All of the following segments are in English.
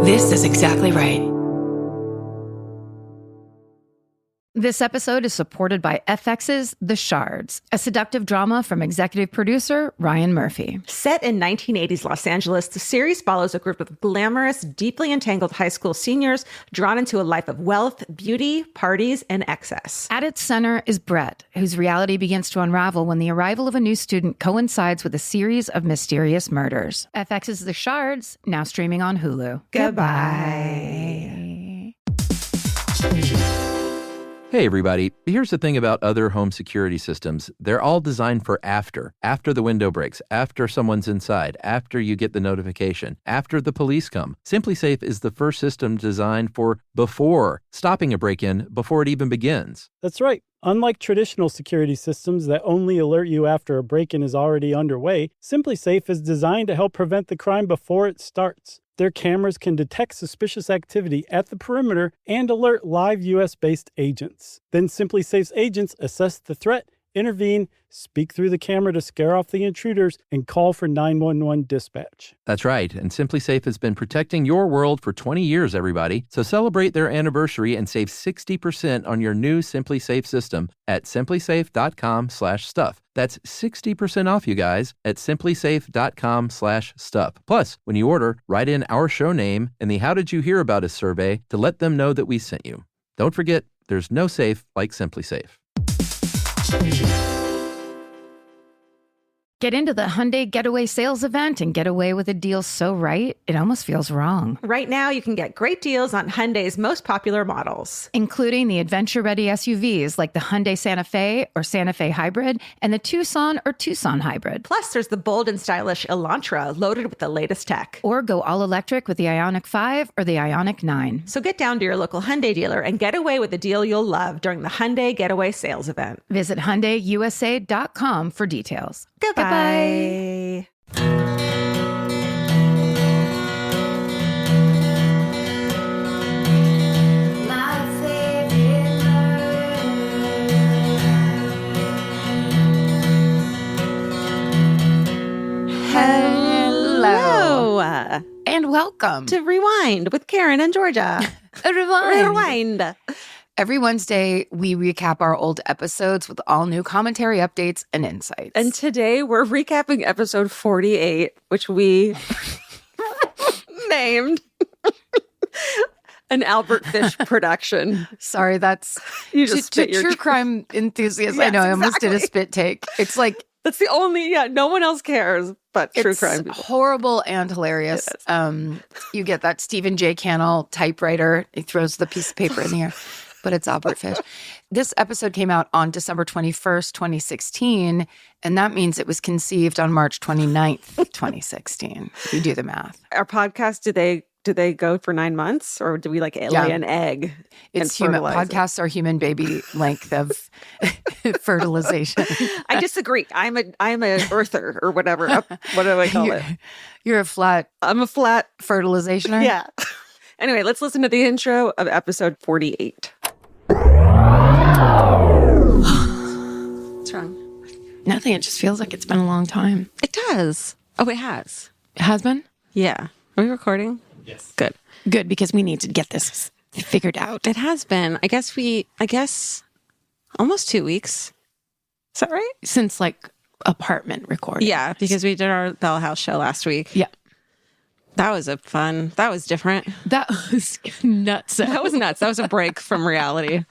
This is exactly right. This episode is supported by FX's The Shards, a seductive drama from executive producer Ryan Murphy. Set in 1980s Los Angeles, the series follows a group of glamorous, deeply entangled high school seniors drawn into a life of wealth, beauty, parties, and excess. At its center is Brett, whose reality begins to unravel when the arrival of a new student coincides with a series of mysterious murders. FX's The Shards, now streaming on Hulu. Goodbye. Hey everybody, here's the thing about other home security systems. They're all designed for after the window breaks, after someone's inside, after you get the notification, after the police come. SimpliSafe is the first system designed for before, stopping a break-in before it even begins. That's right. Unlike traditional security systems that only alert you after a break-in is already underway, SimpliSafe is designed to help prevent the crime before it starts. Their cameras can detect suspicious activity at the perimeter and alert live U.S.-based agents. Then SimpliSafe's agents assess the threat, intervene, speak through the camera to scare off the intruders, and call for 911 dispatch. That's right, and SimpliSafe has been protecting your world for 20 years, everybody. So celebrate their anniversary and save 60% on your new SimpliSafe system at simplisafe.com/stuff. That's 60% off, you guys, at simplisafe.com/stuff. Plus, when you order, write in our show name and the How Did You Hear About Us survey to let them know that we sent you. Don't forget, there's no safe like SimpliSafe. Get into the Hyundai Getaway Sales Event and get away with a deal so right, it almost feels wrong. Right now, you can get great deals on Hyundai's most popular models, including the adventure-ready SUVs like the Hyundai Santa Fe or Santa Fe Hybrid and the Tucson or Tucson Hybrid. Plus, there's the bold and stylish Elantra loaded with the latest tech. Or go all-electric with the Ioniq 5 or the Ioniq 9. So get down to your local Hyundai dealer and get away with a deal you'll love during the Hyundai Getaway Sales Event. Visit HyundaiUSA.com for details. Goodbye. Hello. And welcome to Rewind with Karen and Georgia. Rewind. Every Wednesday, we recap our old episodes with all new commentary, updates, and insights. And today, we're recapping episode 48, which we named an Albert Fish production. Sorry, that's you just to true crime enthusiasts. Yes, I know, I almost did a spit take. It's like that's the only. Yeah, no one else cares but true crime. It's horrible and hilarious. You get that Stephen J. Cannell typewriter. He throws the piece of paper in the air. But it's Albert Fish. This episode came out on December 21st, 2016, and that means it was conceived on March 29th, 2016, if you do the math. Our podcast, do they go for 9 months, or do we lay an egg? It's human. Podcasts are human baby length of fertilization. I disagree. I'm a earther or whatever. What do I call it? You're a flat. I'm a flat fertilizationer. Yeah. Anyway, let's listen to the intro of episode 48. What's wrong? Nothing. It just feels like it's been a long time. It does. Oh, it has. It has been? Yeah. Are we recording? Yes. Good, because we need to get this figured out. It has been. I guess almost 2 weeks. Is that right? Since apartment recording. Yeah, because we did our Bell House show last week. Yeah. That was that was different. That was nuts. That was nuts. That was a break from reality.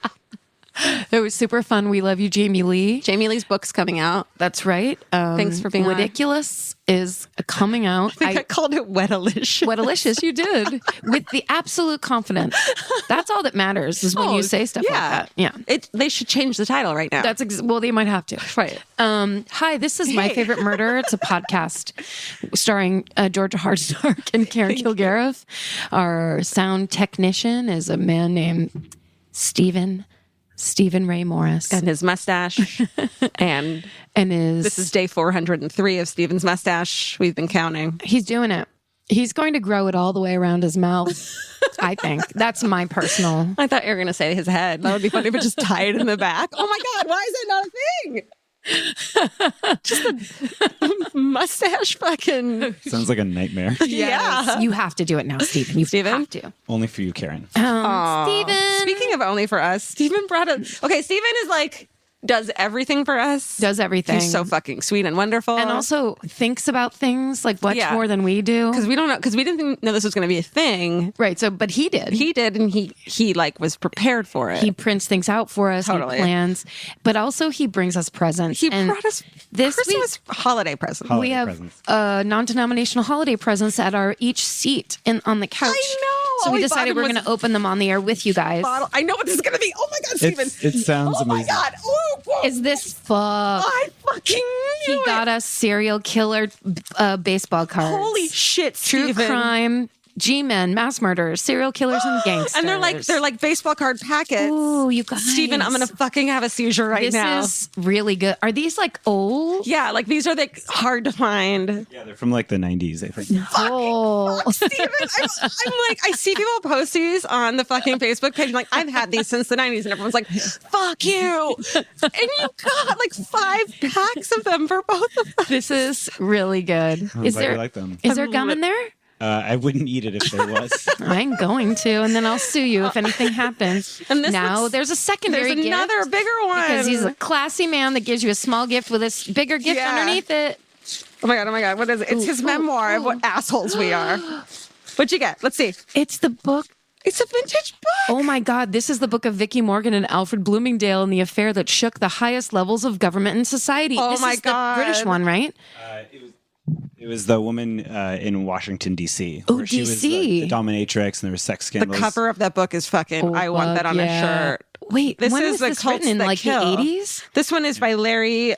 It was super fun. We love you, Jamie Lee. Jamie Lee's book's coming out. That's right. Thanks for being Ridiculous is coming out. I called it Wetalicious. Wetalicious, you did. With the absolute confidence. That's all that matters is when you say stuff like that. Yeah. They should change the title right now. Well, they might have to. Right. Hi, this is My Favorite Murder. It's a podcast starring Georgia Hardstark and Karen Kilgariff. Our sound technician is a man named Stephen Ray Morris. And his mustache. and this is day 403 of Stephen's mustache. We've been counting. He's doing it. He's going to grow it all the way around his mouth, I think. That's my personal. I thought you were going to say his head. That would be funny if it just tied in the back. Oh my God, why is that not a thing? Just a mustache fucking. Sounds like a nightmare. Yeah. You have to do it now, Stephen. You have to. Only for you, Karen. Stephen. Speaking of only for us, Stephen brought a. Okay, Stephen is like. Does everything for us. Does everything. He's so fucking sweet and wonderful. And also thinks about things like much more than we do. Because we don't know, because we didn't know this was going to be a thing. Right. So, but he did. He did, and he like was prepared for it. He prints things out for us. Totally. He plans. But also he brings us presents. He brought us this Christmas holiday presents. We have non-denominational holiday presents at our each seat on the couch. I know. So we decided we're going to open them on the air with you guys. I know what this is going to be. Oh my God, Stephen. It sounds amazing. Oh my God. Oh, Is this fuck? I fucking knew He got us serial killer baseball cards. Holy shit, True Stephen. crime, G-men, mass murderers, serial killers, and gangsters. And they're like baseball card packets. Ooh, you guys. Stephen, I'm going to fucking have a seizure right now. This is really good. Are these like old? Yeah, like these are like hard to find. Yeah, they're from like the 90s, I think. Oh. Stephen, I'm like, I see people post these on the fucking Facebook page. I'm like, I've had these since the 90s. And everyone's like, fuck you. And you got like 5 packs of them for both of us. This is really good. Is there like them? Is there gum in there? I wouldn't eat it if there was. I'm going to, and then I'll sue you if anything happens. And this now there's a secondary There's another gift bigger one. because he's a classy man that gives you a small gift with a bigger gift underneath it. Oh my God. What is it? It's his memoir of what assholes we are. What'd you get? Let's see. It's the book. It's a vintage book. Oh my God, this is the book of Vicki Morgan and Alfred Bloomingdale and the affair that shook the highest levels of government and society. Oh this my is God. the British one, right? It was the woman in Washington, D.C. Oh, where she was D.C. the dominatrix, and there was sex The scandals. cover of that book is fucking, I want that on a shirt. Wait, This when is was the this Cults written in That like Kill. the 80s? This one is by Larry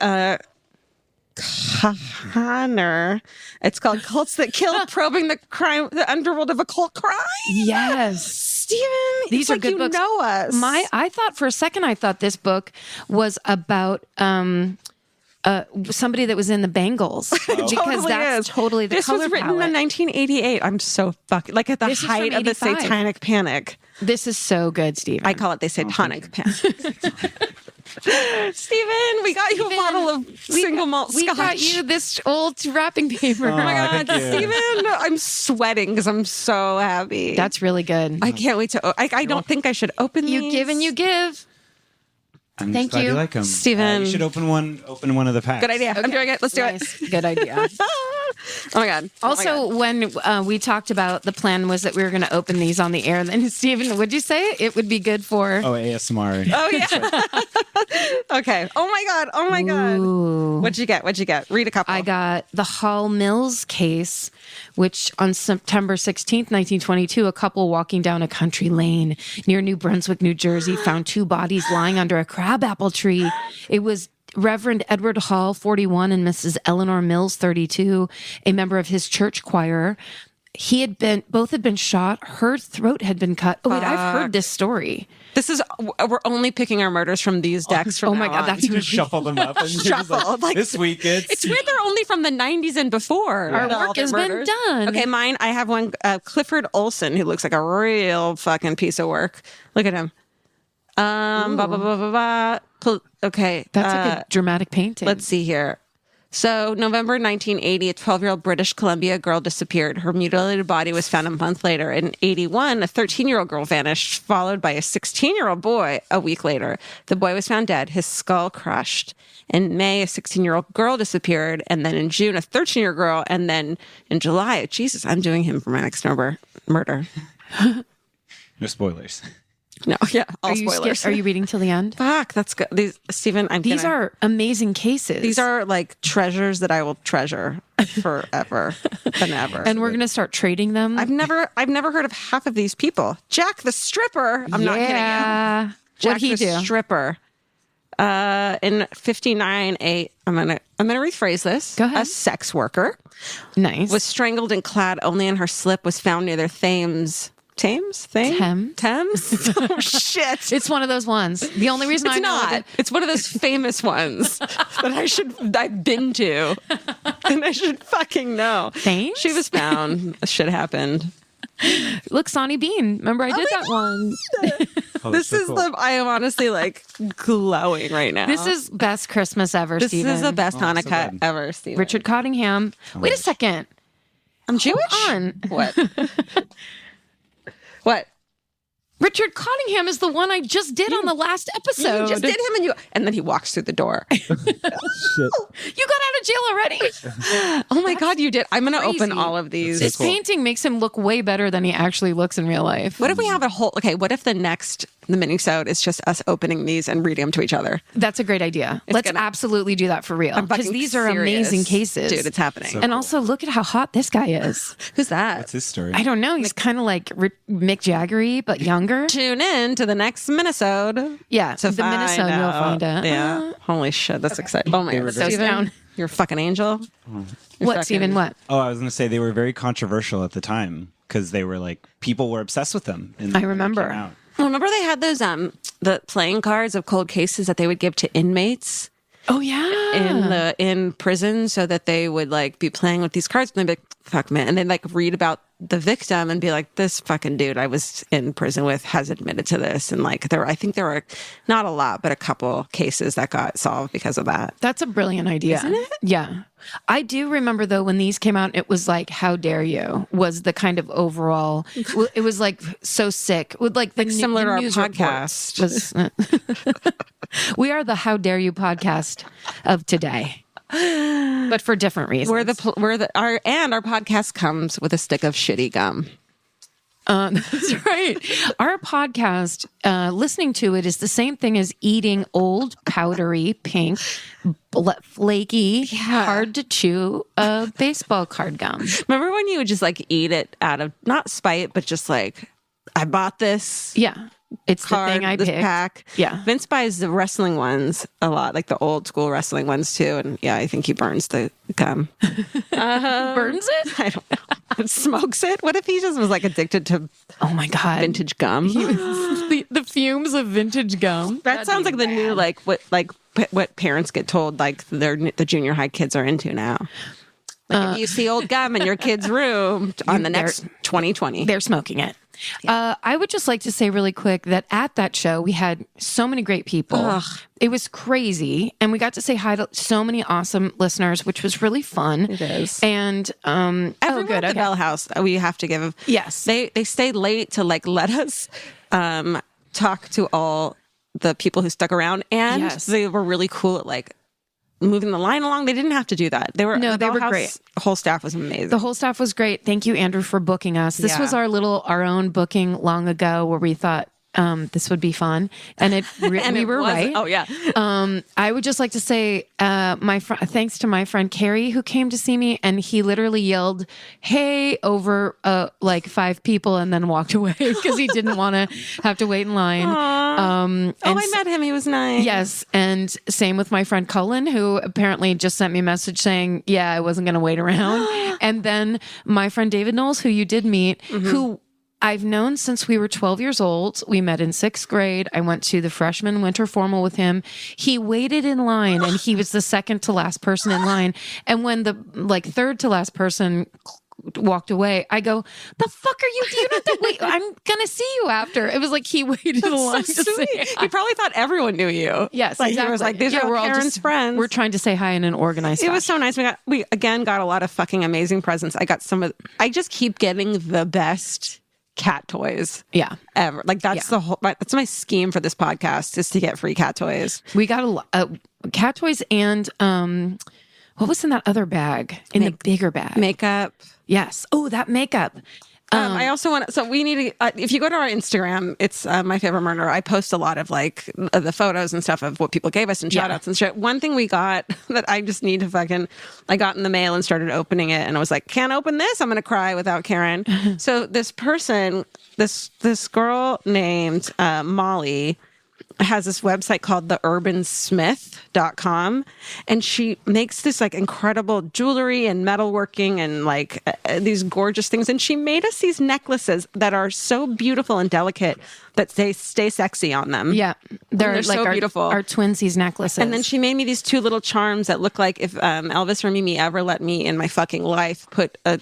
Kahner. It's called Cults That Kill, Probing the Underworld of Occult Crime. Yes. Steven, These it's are like good you books. know us. I thought for a second, this book was about somebody that was in the Bengals because Totally that's is. totally the This color was written palette. in 1988. I'm so fucking like at the This is height from of the 85. satanic panic. This is so good, Stephen. I call it the satanic panic. Steven, we got you a bottle of single malt We scotch. got you this old wrapping paper. Oh my God, thank you. Steven, I'm sweating because I'm so happy. That's really good. I can't wait to. I don't think I should open You these. give and you give. I'm Thank glad you. you like them. Steven. You should open one of the packs. Good idea. I'm doing it. Let's do it. Good idea. Oh my God. Oh my Also, God. when we talked about the plan was that we were going to open these on the air, and then Stephen, would you say it would be good for? Oh, ASMR. Oh yeah. Okay. Oh my God. Oh my God. Ooh. What'd you get? Read a couple. I got the Hall Mills case, which on September 16th, 1922, a couple walking down a country lane near New Brunswick, New Jersey, found 2 bodies lying under a crabapple tree. It was Reverend Edward Hall, 41, and Mrs. Eleanor Mills, 32, a member of his church choir. Both had been shot. Her throat had been cut. Oh, wait, I've heard this story. This is. We're only picking our murders from these decks. From Oh my now God, on. that's You really just shuffle them up. And you're just Shuffle, like- this week It's weird they're only from the 90s and before. Our All work their has been murders. done. Okay, mine, I have one, Clifford Olson, who looks like a real fucking piece of work. Look at him. Blah, blah, blah, blah, blah. Okay. That's a good dramatic painting. Let's see here. So, November 1980, a 12-year-old British Columbia girl disappeared. Her mutilated body was found a month later. In 81, a 13-year-old girl vanished, followed by a 16-year-old boy a week later. The boy was found dead, his skull crushed. In May, a 16-year-old girl disappeared. And then in June, a 13-year-old girl. And then in July, Jesus, I'm doing him for my next murder. No spoilers. No, yeah, all Are you spoilers. Are you reading till the end? Fuck, that's good. These, Stephen, These are amazing cases. These are like treasures that I will treasure forever and ever. and we're going to start trading them. I've never heard of half of these people. Jack the Stripper. I'm not kidding you. Jack What'd he the do? Stripper. In 59, I'm gonna rephrase this. Go ahead. A sex worker Nice. was strangled and clad only in her slip, was found near their Thames. Thames? Oh shit. It's one of those ones. The only reason It's I know not. that It's one of those famous ones that I've been to, and I should fucking know. Thames? She was found. Shit happened. Look, Sonny Bean. Remember I did that one. Oh, This so is cool. I am honestly like glowing right now. This is best Christmas ever, this Steven. is the best Oh, so Hanukkah good. ever, Steven. Richard Cottingham. Wait a second. I'm Jewish? Hold on. What? What? Richard Cottingham is the one I just did on the last episode. You just did him and then he walks through the door. Shit. You got out of jail already. Oh my God, you did. I'm going to open crazy. all of these. This painting makes him look way better than he actually looks in real life. What if we have a whole, what if the mini-sode is just us opening these and reading them to each other? That's a great idea. Let's absolutely do that for real. I'm Because fucking these are serious. amazing cases. Dude, it's happening. So And also, look at how hot this guy is. Who's that? What's his story? I don't know. He's kind of like Mick Jagger-y, but younger. Tune in to the next minisode. Yeah, To the find Minnesota, you'll out. find out. Yeah. Holy shit, that's exciting. Oh my God. were very- Steven, down. you're a fucking angel. What, Steven? What? Oh, I was going to say they were very controversial at the time because they were like, people were obsessed with them. I when they remember. came out. Remember they had those the playing cards of cold cases that they would give to inmates Oh, yeah. in prison so that they would like be playing with these cards and they'd be like, fuck man, and then like read about the victim and be like, this fucking dude I was in prison with has admitted to this. And like I think there were not a lot, but a couple cases that got solved because of that. That's a brilliant idea. Isn't it? Yeah. I do remember, though, when these came out, it was like, how dare you, was the kind of overall, it was like so sick. With like the similar to our news podcast. reports was- we are the How Dare You podcast of today, but for different reasons. Our podcast comes with a stick of shitty gum. That's right. Our podcast, listening to it is the same thing as eating old, powdery, pink, flaky, hard to chew baseball card gum. Remember when you would just like eat it out of not spite, but just like, I bought this. Yeah. It's Card, the thing I this picked. pack. Yeah. Vince buys the wrestling ones a lot, like the old school wrestling ones too. And yeah, I think he burns the gum. Burns it? I don't know. Smokes it. What if he just was like addicted to Oh my God. vintage gum? the fumes of vintage gum. That sounds like the new what parents get told like the junior high kids are into now. Like if you see old gum in your kid's room on the next 2020. They're smoking it. I would just like to say really quick that at that show, we had so many great people. Ugh. It was crazy. And we got to say hi to so many awesome listeners, which was really fun. It is. And, Everyone at the Bell House, we have to give. Yes. They stayed late to like let us talk to all the people who stuck around, and Yes. they were really cool at like moving the line along. They didn't have to do that. They were No, the they Bell were House great. Whole staff was amazing. The whole staff was great. Thank you, Andrew, for booking us. This Yeah. was our own booking long ago where we thought this would be fun. And we it were was- right. Oh yeah. I would just like to say, thanks to my friend Carrie who came to see me, and he literally yelled, "Hey!" over like 5 people, and then walked away because he didn't want to have to wait in line. I met him. He was nice. Yes, and same with my friend Cullen, who apparently just sent me a message saying, "Yeah, I wasn't going to wait around." And then my friend David Knowles, who you did meet, who I've known since we were 12 years old. We met in 6th grade. I went to the freshman winter formal with him. He waited in line, and he was the second to last person in line. And when the third to last person walked away, I go, "The fuck are you? Do you have to wait? I'm gonna see you after." It was like he waited in line to say hi. He probably thought everyone knew you. Yes, like, exactly. He was like, "These are we're all Karen's just friends." We're trying to say hi in an organized It was fashion. so nice. We again got a lot of fucking amazing presents. I just keep getting the best cat toys Yeah. ever. Like that's that's my scheme for this podcast, is to get free cat toys. We got a lot cat toys and what was in that other bag? In the bigger bag. Makeup. Yes. Oh, that makeup. I also want to, so we need to, if you go to our Instagram, it's My Favorite Murder. I post a lot of like the photos and stuff of what people gave us and shout outs and shit. One thing we got that I just need to I got in the mail and started opening it, and I was like, can't open this. I'm going to cry without Karen. So this person, this girl named Molly, has this website called theurbansmith.com, and she makes this like incredible jewelry and metalworking and like these gorgeous things. And she made us these necklaces that are so beautiful and delicate that they stay sexy on them. Yeah, they're like so beautiful. Our twinsies necklaces. And then she made me these 2 little charms that look like if Elvis or Mimi ever let me in my fucking life put a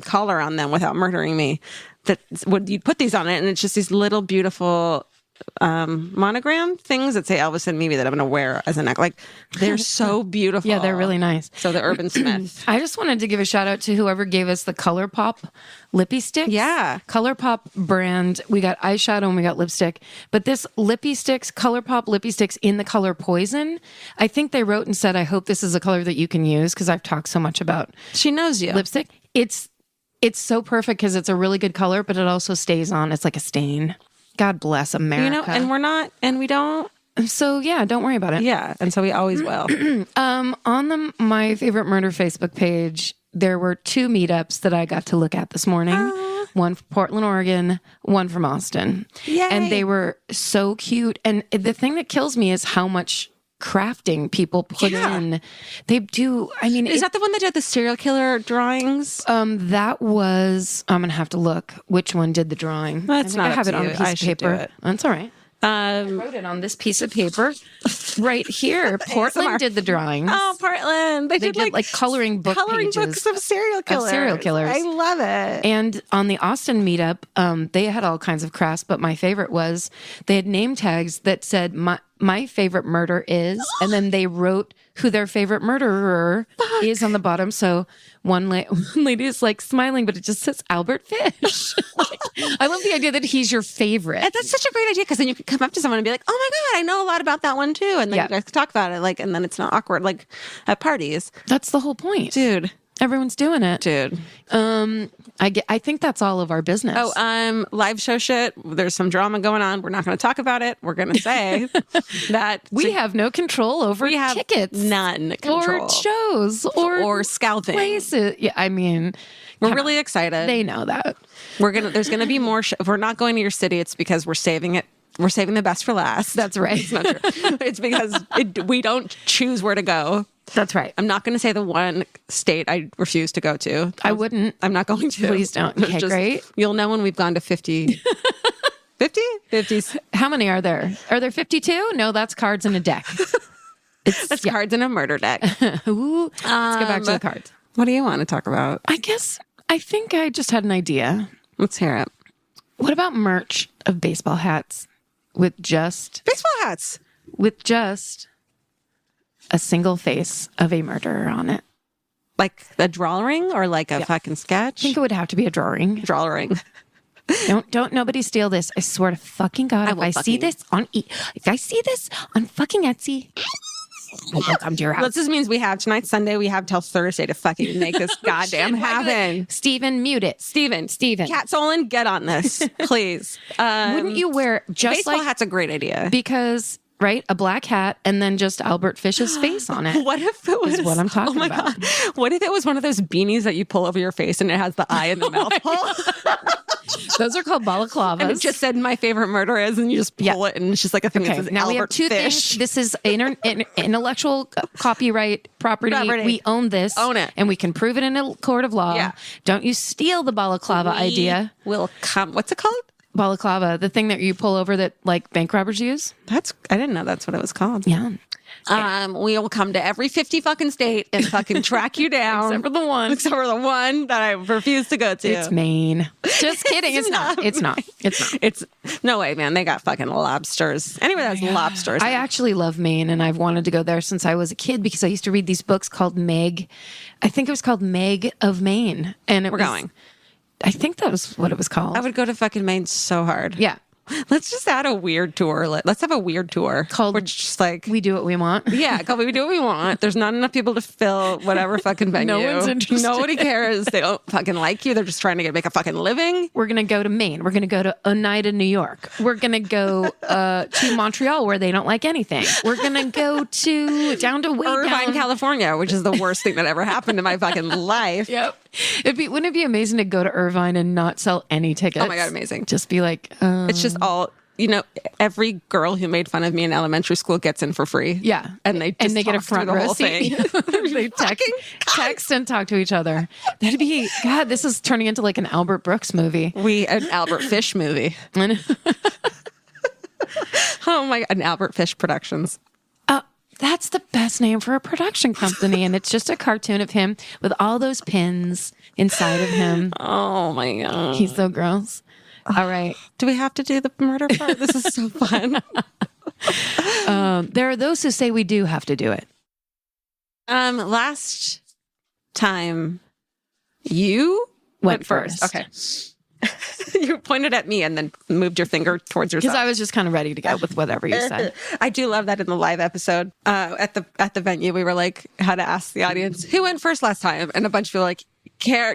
collar on them without murdering me. That would you put these on it, and it's just these little beautiful monogram things that say Elvis and Mimi that I'm going to wear as a neck. Like, they're so beautiful. Yeah, they're really nice. So the Urban Smith. I just wanted to give a shout out to whoever gave us the ColourPop lippy sticks. Yeah. ColourPop brand. We got eyeshadow and we got lipstick. But this lippy sticks, ColourPop lippy sticks in the color Poison, I think they wrote and said, I hope this is a color that you can use, because I've talked so much about She knows you. lipstick. It's so perfect because it's a really good color, but it also stays on. It's like a stain. God bless America. You know, and we're not, and we don't. So yeah, don't worry about it. Yeah, and so we always will. On the My Favorite Murder Facebook page, there were 2 meetups that I got to look at this morning. One from Portland, Oregon, one from Austin. Yay. And they were so cute. And the thing that kills me is how much crafting people put in. They do. I mean, Is that the one that did the serial killer drawings? that was. I'm gonna have to look which one did the drawing. That's I think not I have up it to on you. a piece I of should do paper. it. That's all right. I wrote it on this piece of paper right here. Portland did the drawings. Oh, Portland! They did like coloring book coloring pages books of serial killers. I love it. And on the Austin meetup, they had all kinds of crafts, but my favorite was they had name tags that said my favorite murder is, and then they wrote who their favorite murderer is on the bottom. So one lady is like smiling, but it just says Albert Fish. Like, I love the idea that he's your favorite. And that's such a great idea, because then you can come up to someone and be like, "Oh my god, I know a lot about that one too," and then you guys can talk about it, like, and then it's not awkward, like at parties. That's the whole point, Dude. Everyone's doing it, Dude. I think that's all of our business. Oh, live show shit. There's some drama going on. We're not going to talk about it. We're going to say that we have no control over tickets, none control, or shows, or scalping places. Yeah, I mean, we're really excited. They know that there's going to be more. If we're not going to your city, it's because we're saving it. We're saving the best for last. That's right. It's not true. It's because we don't choose where to go. That's right. I'm not going to say the one state I refuse to go to. I wouldn't. I'm not going to. Please don't. Okay, great. You'll know when we've gone to 50. 50? 50s. How many are there? Are there 52? No, that's cards in a deck. That's cards in a murder deck. Ooh, let's go back to the cards. What do you want to talk about? I think I just had an idea. Let's hear it. What about merch of baseball hats with just a single face of a murderer on it? Like a drawing or like a fucking sketch? I think it would have to be a drawing. Drawing. Don't nobody steal this. I swear to fucking God, if I see this on fucking Etsy, I will come to your house. That just means we have tonight, Sunday, we have till Thursday to fucking make this goddamn happen. Steven, mute it. Steven. Kat Solon, get on this, please. Wouldn't you wear just baseball hat's a great idea. Because right, a black hat and then just Albert Fish's face on it. What if it was what I'm talking about? God. What if it was one of those beanies that you pull over your face and it has the eye in the mouth hole? Those are called balaclavas. And it just said my favorite murder is, and you just pull it and it's just like a thing that says now Albert we have 2 Fish. things. This is intellectual copyright property. We own this. Own it. And we can prove it in a court of law. Yeah. Don't you steal the balaclava idea. Will come. What's it called? Balaclava, the thing that you pull over that like bank robbers use. I didn't know that's what it was called. Yeah. We will come to every 50 fucking state and fucking track you down. Except for the one that I refuse to go to. It's Maine. Just kidding. It's not. It's no way, man. They got fucking lobsters. Anyway, that's lobsters. I actually love Maine, and I've wanted to go there since I was a kid because I used to read these books called Meg. I think it was called Meg of Maine, and we're going. I think that was what it was called. I would go to fucking Maine so hard. Yeah. Let's just add a weird tour. Let's have a weird tour called which just like we do what we want. Yeah, called we do what we want. There's not enough people to fill whatever fucking venue. No one's interested. Nobody cares. They don't fucking like you. They're just trying to make a fucking living. We're gonna go to Maine. We're gonna go to Oneida, New York. We're gonna go to Montreal where they don't like anything. We're gonna go down to Irvine, California, which is the worst thing that ever happened in my fucking life. Yep. Wouldn't it be amazing to go to Irvine and not sell any tickets? Oh my God, amazing. Just be like, it's just all every girl who made fun of me in elementary school gets in for free. Yeah. And they get a talk front through the row whole seat. thing. They text and talk to each other. That'd be, God, this is turning into like an Albert Brooks movie. An Albert Fish movie. Oh my, an Albert Fish Productions. That's the best name for a production company. And it's just a cartoon of him with all those pins inside of him. Oh my God. He's so gross. All right. Do we have to do the murder part? This is so fun. There are those who say we do have to do it. Last time you went first. Okay. You pointed at me and then moved your finger towards yourself. Because I was just kind of ready to go with whatever you said. I do love that in the live episode. At the venue, we were like, had to ask the audience, who went first last time? And a bunch of people like,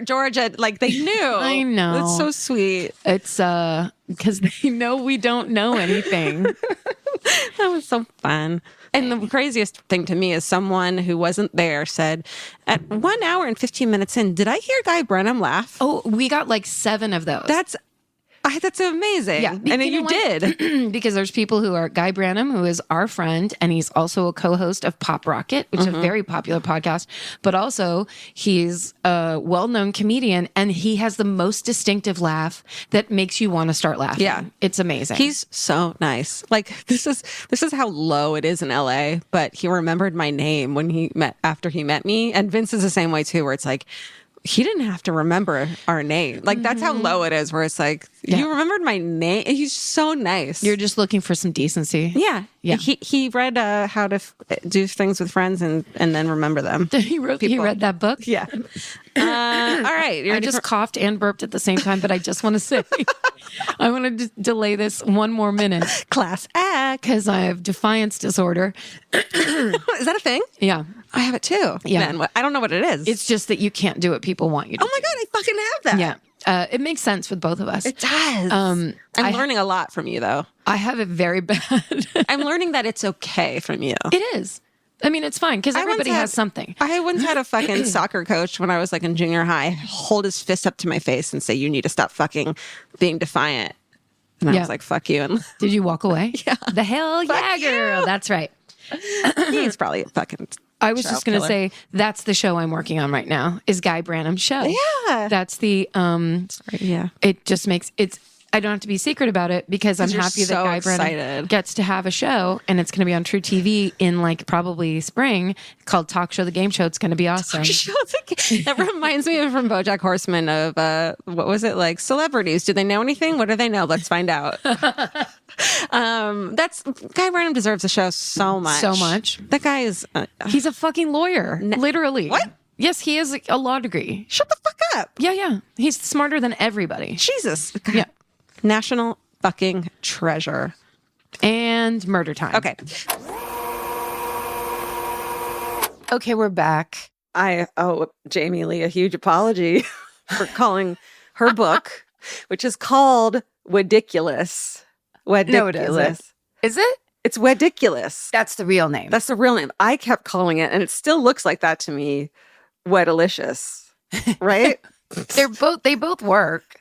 Georgia, like they knew. I know. It's so sweet. It's because they know we don't know anything. That was so fun. And the craziest thing to me is someone who wasn't there said, at 1 hour and 15 minutes in, did I hear Guy Brennan laugh? Oh, we got like 7 of those. That's amazing. Yeah. And you did. Because there's people who are Guy Branum, who is our friend, and he's also a co-host of Pop Rocket, which is a very popular podcast. But also, he's a well-known comedian, and he has the most distinctive laugh that makes you want to start laughing. Yeah. It's amazing. He's so nice. Like this is how low it is in LA, but he remembered my name after he met me. And Vince is the same way too, where it's like, he didn't have to remember our name. Like, that's how low it is, where it's like, you remembered my name. He's so nice. You're just looking for some decency. Yeah. Yeah. He read how to do things with friends and then remember them. He read that book? Yeah. All right. I just coughed and burped at the same time, but I just want to say, I want to delay this 1 more minute. Class act. Because I have defiance disorder. Is that a thing? Yeah. I have it too. Yeah. Man, I don't know what it is. It's just that you can't do what people want you to Oh my God, I fucking have that. Yeah. It makes sense with both of us. It does. I'm learning a lot from you, though. I have it very bad. I'm learning that it's okay from you. It is. I mean, it's fine because everybody has something. I once had a fucking soccer coach when I was like in junior high hold his fist up to my face and say, you need to stop fucking being defiant. And I was like, fuck you. And did you walk away? Yeah. The hell yeah, girl. That's right. He's probably a fucking I was just going to say, that's the show I'm working on right now, is Guy Branum's show. Yeah. That's the, yeah. It just makes, I don't have to be secret about it because I'm happy that Guy Branum gets to have a show, and it's going to be on True TV in like probably spring, called Talk Show the Game Show. It's going to be awesome. That reminds me from BoJack Horseman of, what was it, like celebrities? Do they know anything? What do they know? Let's find out. Guy Branum deserves a show so much. So much. That guy is... he's a fucking lawyer, literally. What? Yes, he has a law degree. Shut the fuck up. Yeah. He's smarter than everybody. Jesus. God. Yeah. National fucking treasure. And murder time. Okay, we're back. I owe Jamie Lee a huge apology for calling her book, which is called Wediculous. No, it isn't. Is it? It's Wediculous. That's the real name. That's the real name. I kept calling it, and it still looks like that to me, Wedalicious. Right? They both work.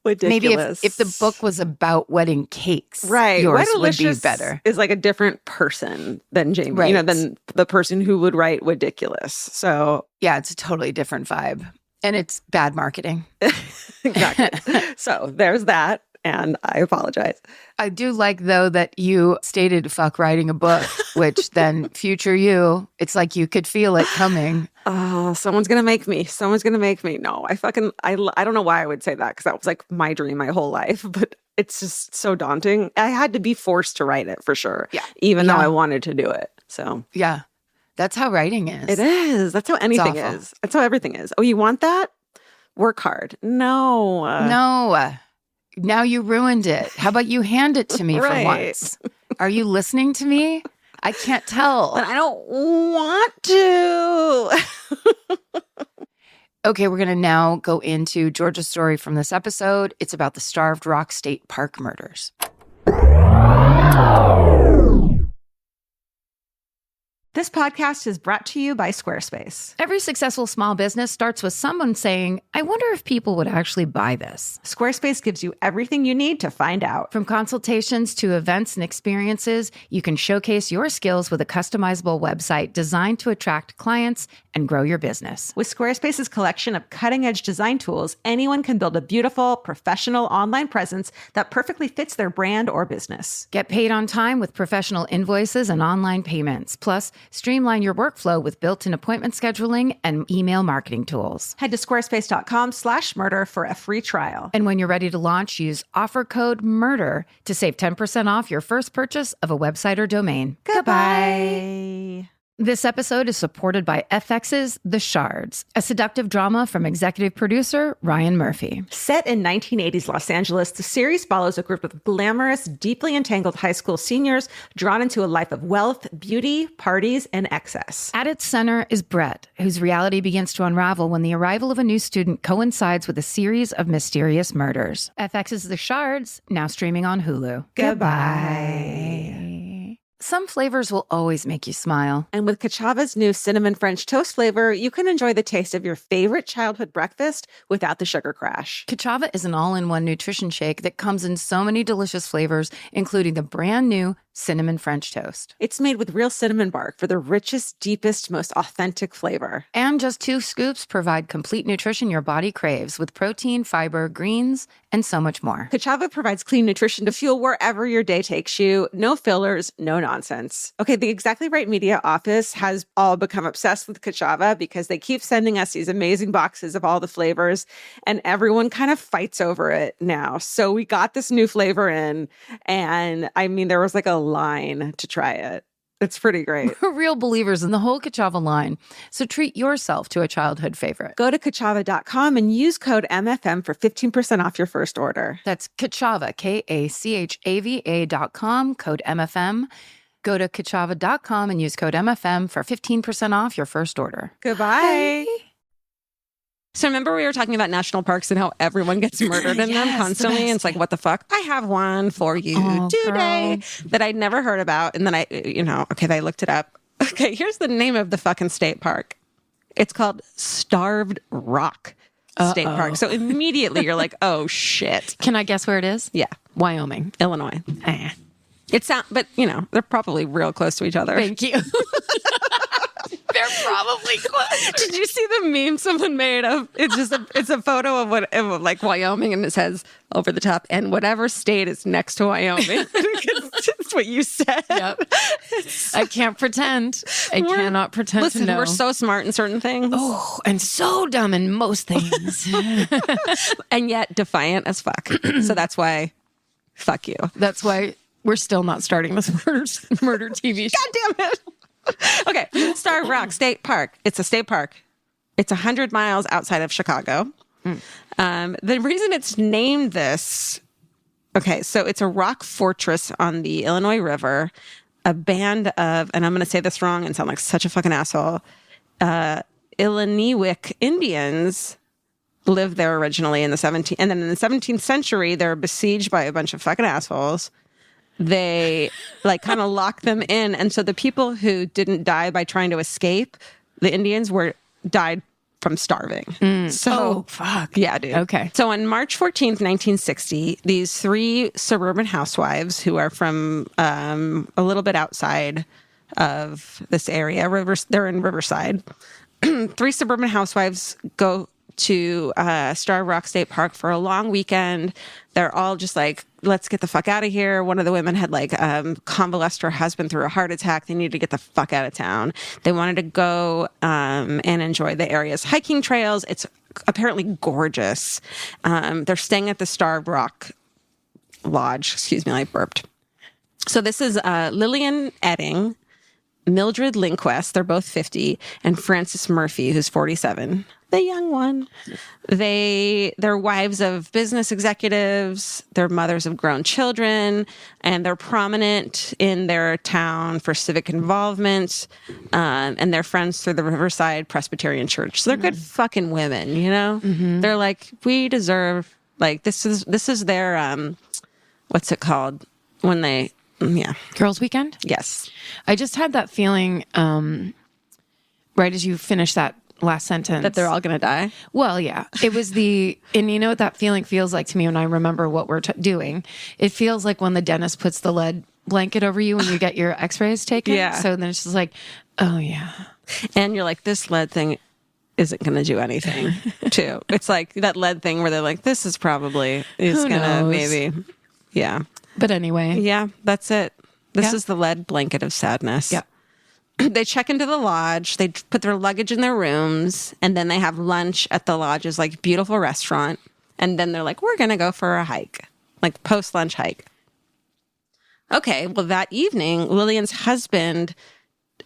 Ridiculous. Maybe if the book was about wedding cakes, right? Yours would be better. Is like a different person than Jamie, right. Than the person who would write Wediculous. So yeah, it's a totally different vibe, and it's bad marketing. Exactly. So there's that, and I apologize. I do like though that you stated "fuck writing a book," which then future you, it's like you could feel it coming. Oh, someone's gonna make me. No, I don't know why I would say that, because that was like my dream my whole life, but it's just so daunting. I had to be forced to write it for sure. Yeah. Even though I wanted to do it. So yeah, that's how writing is. It is. That's how anything is. That's how everything is. Oh, you want that? Work hard. No. Now you ruined it. How about you hand it to me for once? Are you listening to me? I can't tell. But I don't want to. Okay, we're going to now go into Georgia's story from this episode. It's about the Starved Rock State Park murders. This podcast is brought to you by Squarespace. Every successful small business starts with someone saying, I wonder if people would actually buy this. Squarespace gives you everything you need to find out. From consultations to events and experiences, you can showcase your skills with a customizable website designed to attract clients and grow your business. With Squarespace's collection of cutting-edge design tools, anyone can build a beautiful, professional online presence that perfectly fits their brand or business. Get paid on time with professional invoices and online payments. Plus, streamline your workflow with built-in appointment scheduling and email marketing tools. Head to squarespace.com/murder for a free trial. And when you're ready to launch, use offer code MURDER to save 10% off your first purchase of a website or domain. Goodbye. This episode is supported by FX's The Shards, a seductive drama from executive producer Ryan Murphy. Set in 1980s Los Angeles, the series follows a group of glamorous, deeply entangled high school seniors drawn into a life of wealth, beauty, parties, and excess. At its center is Brett, whose reality begins to unravel when the arrival of a new student coincides with a series of mysterious murders. FX's The Shards, now streaming on Hulu. Goodbye. Some flavors will always make you smile. And with Kachava's new cinnamon French toast flavor, you can enjoy the taste of your favorite childhood breakfast without the sugar crash. Kachava is an all-in-one nutrition shake that comes in so many delicious flavors, including the brand new cinnamon French toast. It's made with real cinnamon bark for the richest, deepest, most authentic flavor. And just 2 scoops provide complete nutrition your body craves with protein, fiber, greens, and so much more. Kachava provides clean nutrition to fuel wherever your day takes you. No fillers, no nonsense. Okay, the Exactly Right Media office has all become obsessed with Kachava because they keep sending us these amazing boxes of all the flavors, and everyone kind of fights over it now. So we got this new flavor in, and I mean, there was like a line to try it. It's pretty great. We're real believers in the whole Kachava line, so treat yourself to a childhood favorite. Go to Kachava.com and use code MFM for 15% off your first order. That's Kachava, Kachava.com, code MFM. Go to Kachava.com and use code MFM for 15% off your first order. Goodbye. So remember we were talking about national parks and how everyone gets murdered in them constantly? And it's like, what the fuck? I have one for you today that I'd never heard about. And then I looked it up. Okay, here's the name of the fucking state park. It's called Starved Rock State Park. So immediately you're like, oh shit. Can I guess where it is? Yeah. Wyoming. Illinois. But they're probably real close to each other. Thank you. They're probably close. Did you see the meme someone made of? It's a photo of like Wyoming, and it says over the top, and whatever state is next to Wyoming. That's what you said. Yep. I can't pretend. I cannot pretend to know. We're so smart in certain things. Oh, and so dumb in most things. And yet defiant as fuck. So that's why, fuck you. That's why we're still not starting this murder TV show. God damn it. Okay, Starved Rock State Park. It's a state park. It's 100 miles outside of Chicago. The reason it's named this, okay, so it's a rock fortress on the Illinois River. A band of, and I'm going to say this wrong and sound like such a fucking asshole, Illiniwek Indians lived there originally in the 17th century, they're besieged by a bunch of fucking assholes. They kind of lock them in. And so the people who didn't die by trying to escape, the Indians died from starving. So, fuck. Yeah, dude. Okay. So on March 14th, 1960, these 3 suburban housewives who are from a little bit outside of this area, they're in Riverside. 3 suburban housewives go to Starved Rock State Park for a long weekend. They're all just like, let's get the fuck out of here. One of the women had convalesced her husband through a heart attack. They needed to get the fuck out of town. They wanted to go and enjoy the area's hiking trails. It's apparently gorgeous. They're staying at the Starved Rock Lodge. Excuse me, I burped. So this is Lillian Edding, Mildred Lindquist, they're both 50, and Frances Murphy, who's 47. The young one. They're wives of business executives, they're mothers of grown children, and they're prominent in their town for civic involvement, and they're friends through the Riverside Presbyterian Church. So they're good fucking women, you know? Mm-hmm. They're like, we deserve, this is their, what's it called? When they Yeah. Girls' Weekend? Yes. I just had that feeling right as you finish that last sentence. That they're all going to die? Well, yeah. It was and you know what that feeling feels like to me when I remember what we're doing? It feels like when the dentist puts the lead blanket over you when you get your x-rays taken. Yeah. So then it's just like, oh, yeah. And you're like, this lead thing isn't going to do anything, too. It's like that lead thing where they're like, this is probably, going to maybe, yeah. But anyway. Yeah, that's it. This is the lead blanket of sadness. Yeah. They check into the lodge, they put their luggage in their rooms, and then they have lunch at the lodge's like beautiful restaurant. And then they're like, we're going to go for a hike, like post-lunch hike. Okay, well, that evening, Lillian's husband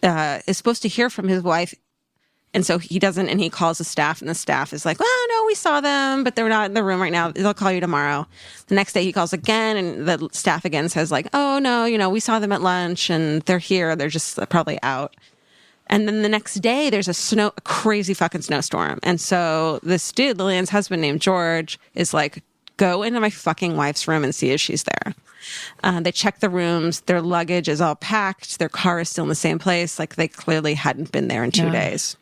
is supposed to hear from his wife. And so he doesn't, and he calls the staff, and the staff is like, oh, no, we saw them, but they're not in the room right now. They'll call you tomorrow. The next day he calls again, and the staff again says like, oh, no, we saw them at lunch, and they're here. They're just probably out. And then the next day there's a crazy fucking snowstorm. And so this dude, Lillian's husband named George, is like, go into my fucking wife's room and see if she's there. They check the rooms. Their luggage is all packed. Their car is still in the same place. Like they clearly hadn't been there in 2 days.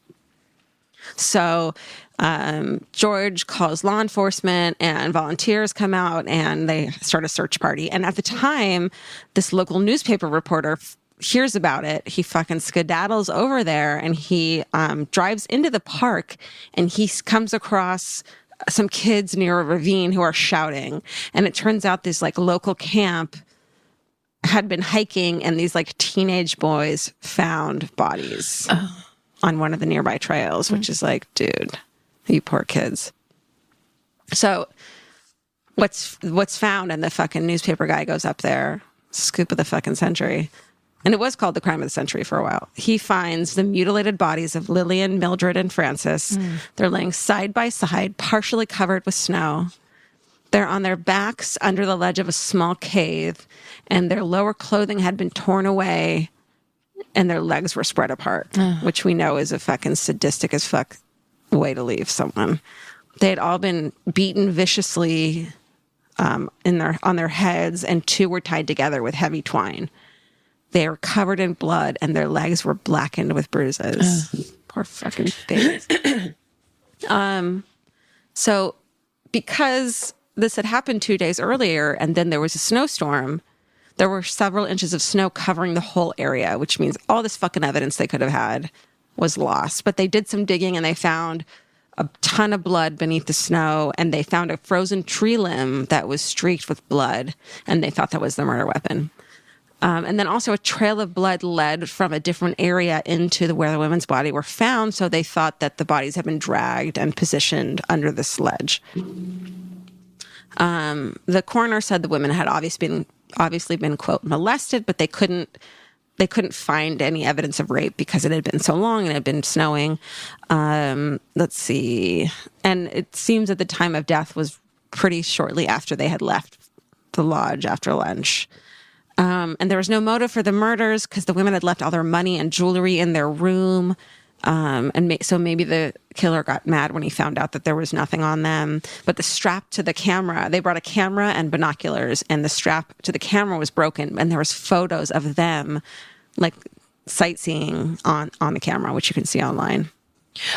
So George calls law enforcement and volunteers come out and they start a search party. And at the time, this local newspaper reporter hears about it. He fucking skedaddles over there and he drives into the park and he comes across some kids near a ravine who are shouting. And it turns out this like local camp had been hiking and these like teenage boys found bodies. On one of the nearby trails, which is like, dude, you poor kids. So what's found, and the fucking newspaper guy goes up there, scoop of the fucking century. And it was called the crime of the century for a while. He finds the mutilated bodies of Lillian, Mildred, and Francis. They're laying side by side, partially covered with snow. They're on their backs under the ledge of a small cave, and their lower clothing had been torn away. And their legs were spread apart, which we know is a fucking sadistic as fuck way to leave someone. They had all been beaten viciously on their heads, and 2 were tied together with heavy twine. They were covered in blood, and their legs were blackened with bruises. Poor fucking babies. So because this had happened 2 days earlier, and then there was a snowstorm, there were several inches of snow covering the whole area, which means all this fucking evidence they could have had was lost. But they did some digging and they found a ton of blood beneath the snow, and they found a frozen tree limb that was streaked with blood, and they thought that was the murder weapon. And then also a trail of blood led from a different area into where the women's body were found, so they thought that the bodies had been dragged and positioned under the sledge. The coroner said the women had obviously been, quote, molested, but they couldn't find any evidence of rape because it had been so long and it had been snowing. Let's see. And it seems that the time of death was pretty shortly after they had left the lodge after lunch. And there was no motive for the murders because the women had left all their money and jewelry in their room. So maybe the killer got mad when he found out that there was nothing on them. But the strap to the camera, they brought a camera and binoculars, and the strap to the camera was broken, and there was photos of them like sightseeing on the camera, which you can see online.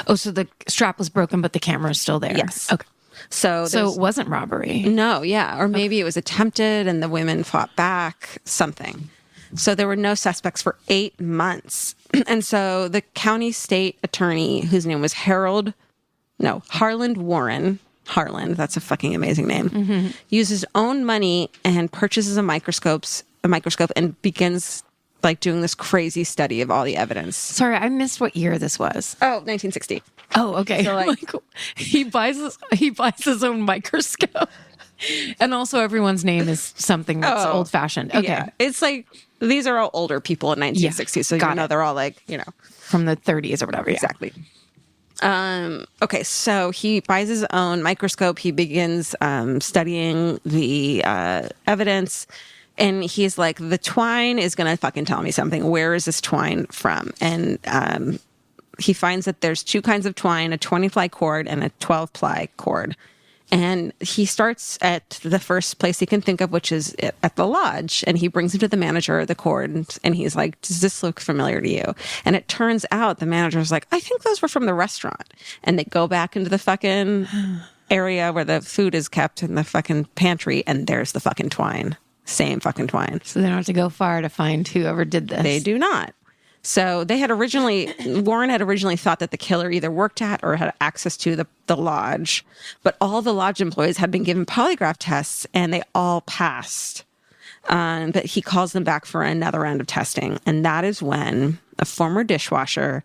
Oh, so the strap was broken, but the camera is still there. Yes. Okay. So it wasn't robbery. No, yeah. Or maybe it was attempted and the women fought back, something. So there were no suspects for 8 months. And so the county state attorney, whose name was Harland Warren, Harland, that's a fucking amazing name, used his own money and purchases a microscope and begins like doing this crazy study of all the evidence. Sorry, I missed what year this was. Oh, 1960. Oh, okay. So like he buys his own microscope. And also everyone's name is something that's old fashioned. Okay. Yeah. It's like, these are all older people in 1960. So you know, they're all like, from the 30s or whatever. Exactly. Yeah. Okay. So he buys his own microscope. He begins studying the evidence. And he's like, the twine is going to fucking tell me something. Where is this twine from? And he finds that there's 2 kinds of twine, a 20-ply cord and a 12-ply cord. And he starts at the first place he can think of, which is at the lodge. And he brings him to the manager of the court. And he's like, does this look familiar to you? And it turns out the manager's like, I think those were from the restaurant. And they go back into the fucking area where the food is kept in the fucking pantry. And there's the fucking twine. Same fucking twine. So they don't have to go far to find whoever did this. They do not. So Warren had originally thought that the killer either worked at or had access to the lodge, but all the lodge employees had been given polygraph tests and they all passed. But he calls them back for another round of testing. And that is when a former dishwasher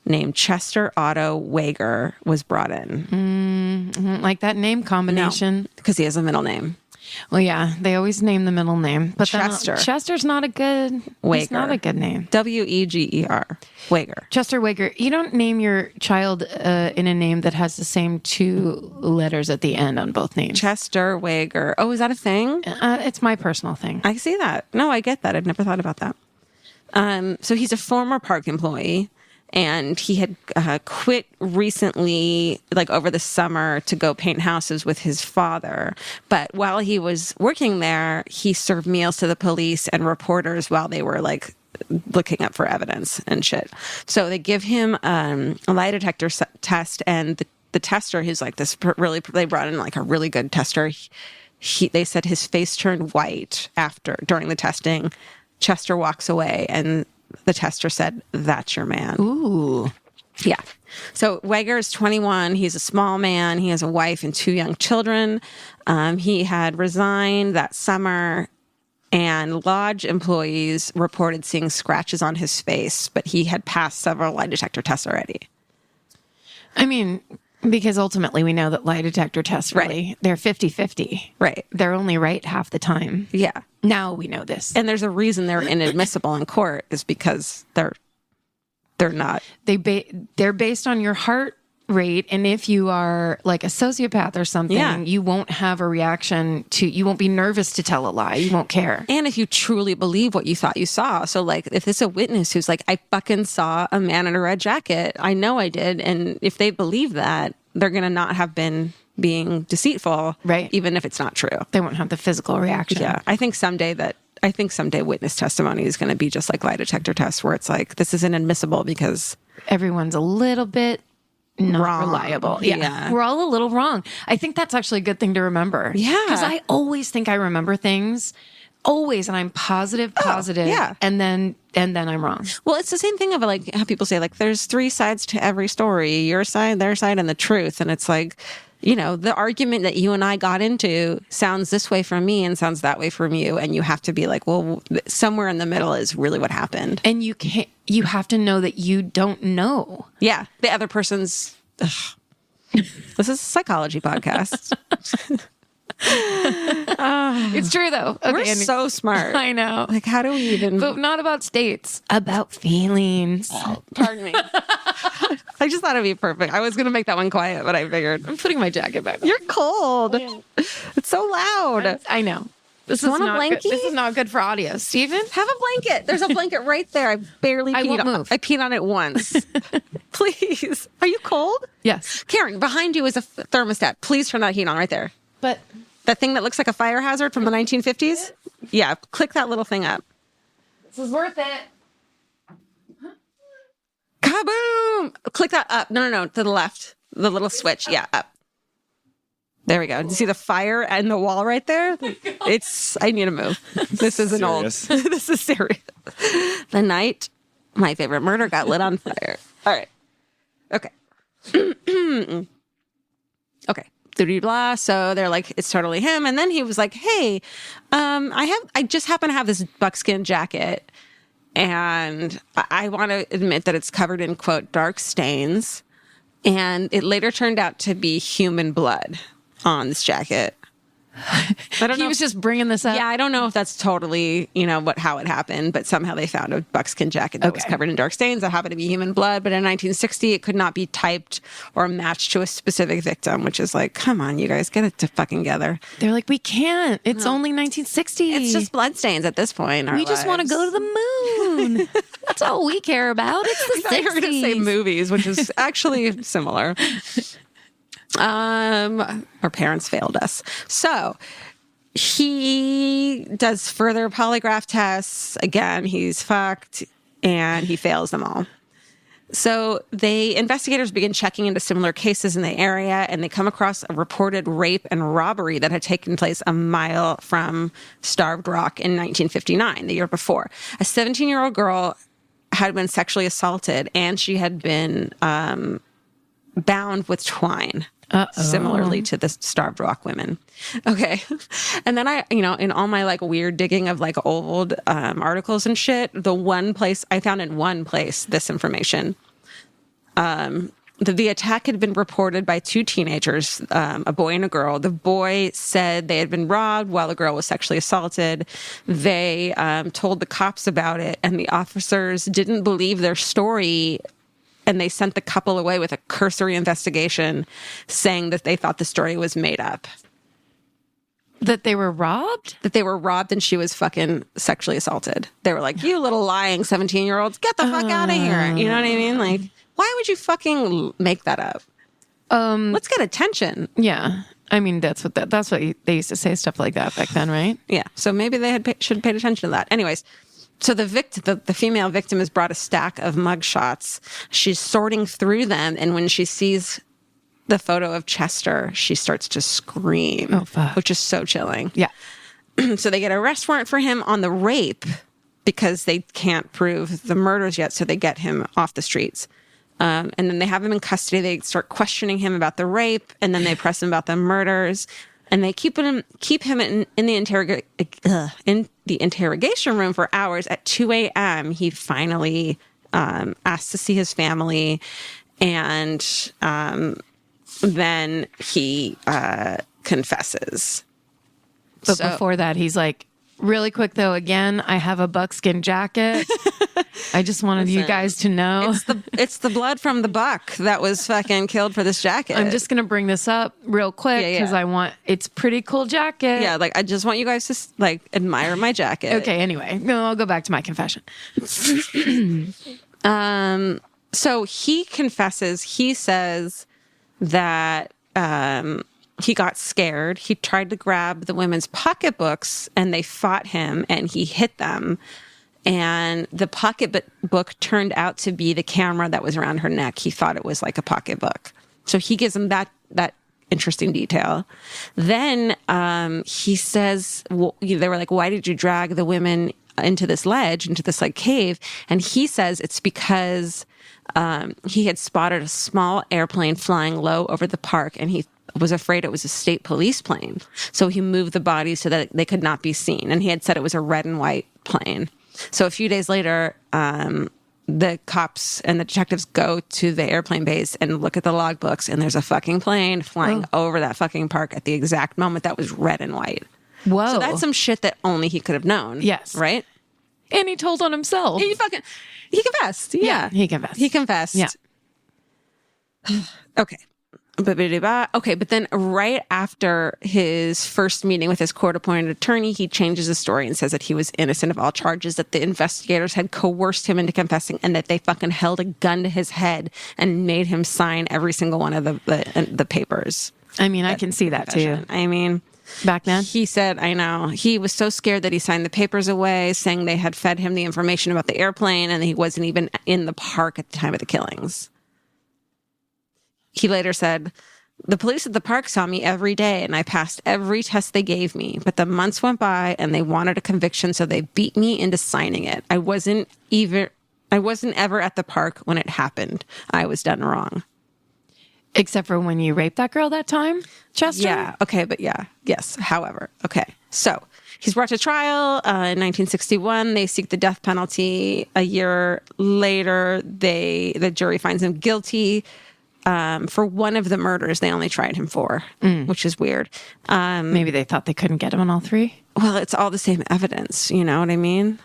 named Chester Otto Wager was brought in. Like that name combination. No, because he has a middle name. Well, yeah, they always name the middle name. But Chester. Chester's not a good... Wager. It's not a good name. Weger. Wager. Chester Wager. You don't name your child in a name that has the same 2 letters at the end on both names. Chester Wager. Oh, is that a thing? It's my personal thing. I see that. No, I get that. I'd never thought about that. So he's a former park employee. And he had quit recently, like over the summer, to go paint houses with his father. But while he was working there, he served meals to the police and reporters while they were like looking up for evidence and shit. So they give him a lie detector test, and the tester, who's like this they brought in like a really good tester. They said his face turned white during the testing. Chester walks away, and the tester said, that's your man. Ooh. Yeah. So Wager is 21. He's a small man. He has a wife and 2 young children. He had resigned that summer, and lodge employees reported seeing scratches on his face, but he had passed several lie detector tests already. I mean, because ultimately we know that lie detector tests they're 50-50. Right. They're only right half the time. Yeah. Now we know this. And there's a reason they're inadmissible in court is because they're not. They're based on your heart rate, and if you are like a sociopath or something, you won't have a reaction you won't be nervous to tell a lie. You won't care. And if you truly believe what you thought you saw. So like if it's a witness who's like, I fucking saw a man in a red jacket. I know I did. And if they believe that, they're going to not have been being deceitful. Right. Even if it's not true. They won't have the physical reaction. Yeah. I think someday witness testimony is going to be just like lie detector tests, where it's like, this isn't admissible because everyone's a little bit not wrong. Reliable. Yeah. We're all a little wrong. I think that's actually a good thing to remember. Yeah. Because I always think I remember things. Always. And I'm positive. Yeah. And then I'm wrong. Well, it's the same thing of like how people say, like, there's 3 sides to every story, your side, their side, and the truth. And it's like, you know, the argument that you and I got into sounds this way from me and sounds that way from you. And you have to be like, well, somewhere in the middle is really what happened. And you have to know that you don't know. Yeah. The other person's, this is a psychology podcast. It's true though. Okay, We're so smart. I know. Like, how do we even? But not about states. About feelings. Oh, pardon me. I just thought it'd be perfect. I was going to make that one quiet, but I figured. I'm putting my jacket back on. You're cold. It's so loud. I know. This You is want a not blankie? good. This is not good for audio. Steven? Have a blanket. There's a blanket right there. I barely I peed won't on move. I peed on it once. Please. Are you cold? Yes. Karen, behind you is a thermostat. Please turn that heat on right there. But That thing that looks like a fire hazard from the 1950s? Yeah, click that little thing up. this is worth it. Kaboom! Click that up. No, to the left. The little switch. Yeah, up. There we go. Do you see the fire and the wall right there? I need to move. This isn't old. This is serious. The night my favorite murder got lit on fire. All right. Okay. Okay. Blah. So they're like, it's totally him. And then he was like, hey, I just happen to have this buckskin jacket. And I want to admit that it's covered in, quote, dark stains. And it later turned out to be human blood on this jacket. I don't know. He was just bringing this up. Yeah, I don't know if that's totally, how it happened, but somehow they found a buckskin jacket that was covered in dark stains that happened to be human blood. But in 1960, it could not be typed or matched to a specific victim, which is like, come on, you guys, get it to fucking together. They're like, we can't. It's only 1960. It's just bloodstains at this point. We just want to go to the moon. That's all we care about. It's the 60s. I thought you were going to say movies, which is actually similar. Our parents failed us. So he does further polygraph tests. Again, he's fucked and he fails them all. So investigators begin checking into similar cases in the area, and they come across a reported rape and robbery that had taken place a mile from Starved Rock in 1959, the year before. A 17-year-old girl had been sexually assaulted, and she had been bound with twine. Similarly to the Starved Rock women. Okay. And then in all my like weird digging of like old articles and shit, I found in one place this information. The attack had been reported by two teenagers, a boy and a girl. The boy said they had been robbed while the girl was sexually assaulted. They told the cops about it, and the officers didn't believe their story. And they sent the couple away with a cursory investigation saying that they thought the story was made up. That they were robbed? That they were robbed and she was fucking sexually assaulted. They were like, you little lying 17-year-olds, get the fuck out of here. You know what I mean? Like, why would you fucking make that up? Let's get attention. Yeah. I mean, that's what they used to say, stuff like that back then, right? Yeah. So maybe they should have paid attention to that. Anyways. So the female victim has brought a stack of mugshots. She's sorting through them, and when she sees the photo of Chester, she starts to scream, which is so chilling. Yeah. So they get an arrest warrant for him on the rape because they can't prove the murders yet, so they get him off the streets. And then they have him in custody. They start questioning him about the rape, and then they press him about the murders. And they keep him in the interrogation room for hours. At 2 a.m., he finally asks to see his family, and then he confesses. But before that, he's like, really quick though, again, I have a buckskin jacket. I just wanted you guys to know. It's the blood from the buck that was fucking killed for this jacket. I'm just going to bring this up real quick because it's pretty cool jacket. Yeah, like I just want you guys to like admire my jacket. Okay, anyway, I'll go back to my confession. So he confesses, he says that he got scared. He tried to grab the women's pocketbooks and they fought him and he hit them. And the pocketbook turned out to be the camera that was around her neck. He thought it was like a pocketbook. So he gives him that interesting detail. Then he says, they were like, why did you drag the women into this ledge, into this like cave? And he says it's because he had spotted a small airplane flying low over the park and he was afraid it was a state police plane. So he moved the bodies so that they could not be seen. And he had said it was a red and white plane. So a few days later, the cops and the detectives go to the airplane base and look at the logbooks, and there's a fucking plane flying over that fucking park at the exact moment that was red and white. Whoa. So that's some shit that only he could have known. Yes. Right? And he told on himself. He confessed. Yeah. He confessed. He confessed. Yeah. Okay. Okay, but then right after his first meeting with his court-appointed attorney, he changes the story and says that he was innocent of all charges, that the investigators had coerced him into confessing, and that they fucking held a gun to his head and made him sign every single one of the papers. I mean, I can see that too. I mean, back then, he said, I know, he was so scared that he signed the papers away, saying they had fed him the information about the airplane, and he wasn't even in the park at the time of the killings. He later said, the police at the park saw me every day and I passed every test they gave me, but the months went by and they wanted a conviction, so they beat me into signing it. I wasn't ever at the park when it happened. I was done wrong. Except for when you raped that girl that time, Chester? Yeah. Okay. But yeah. Yes. However. Okay. So he's brought to trial in 1961. They seek the death penalty. A year later, the jury finds him guilty. For one of the murders they only tried him for, which is weird. Maybe they thought they couldn't get him on all three. Well, it's all the same evidence. You know what I mean?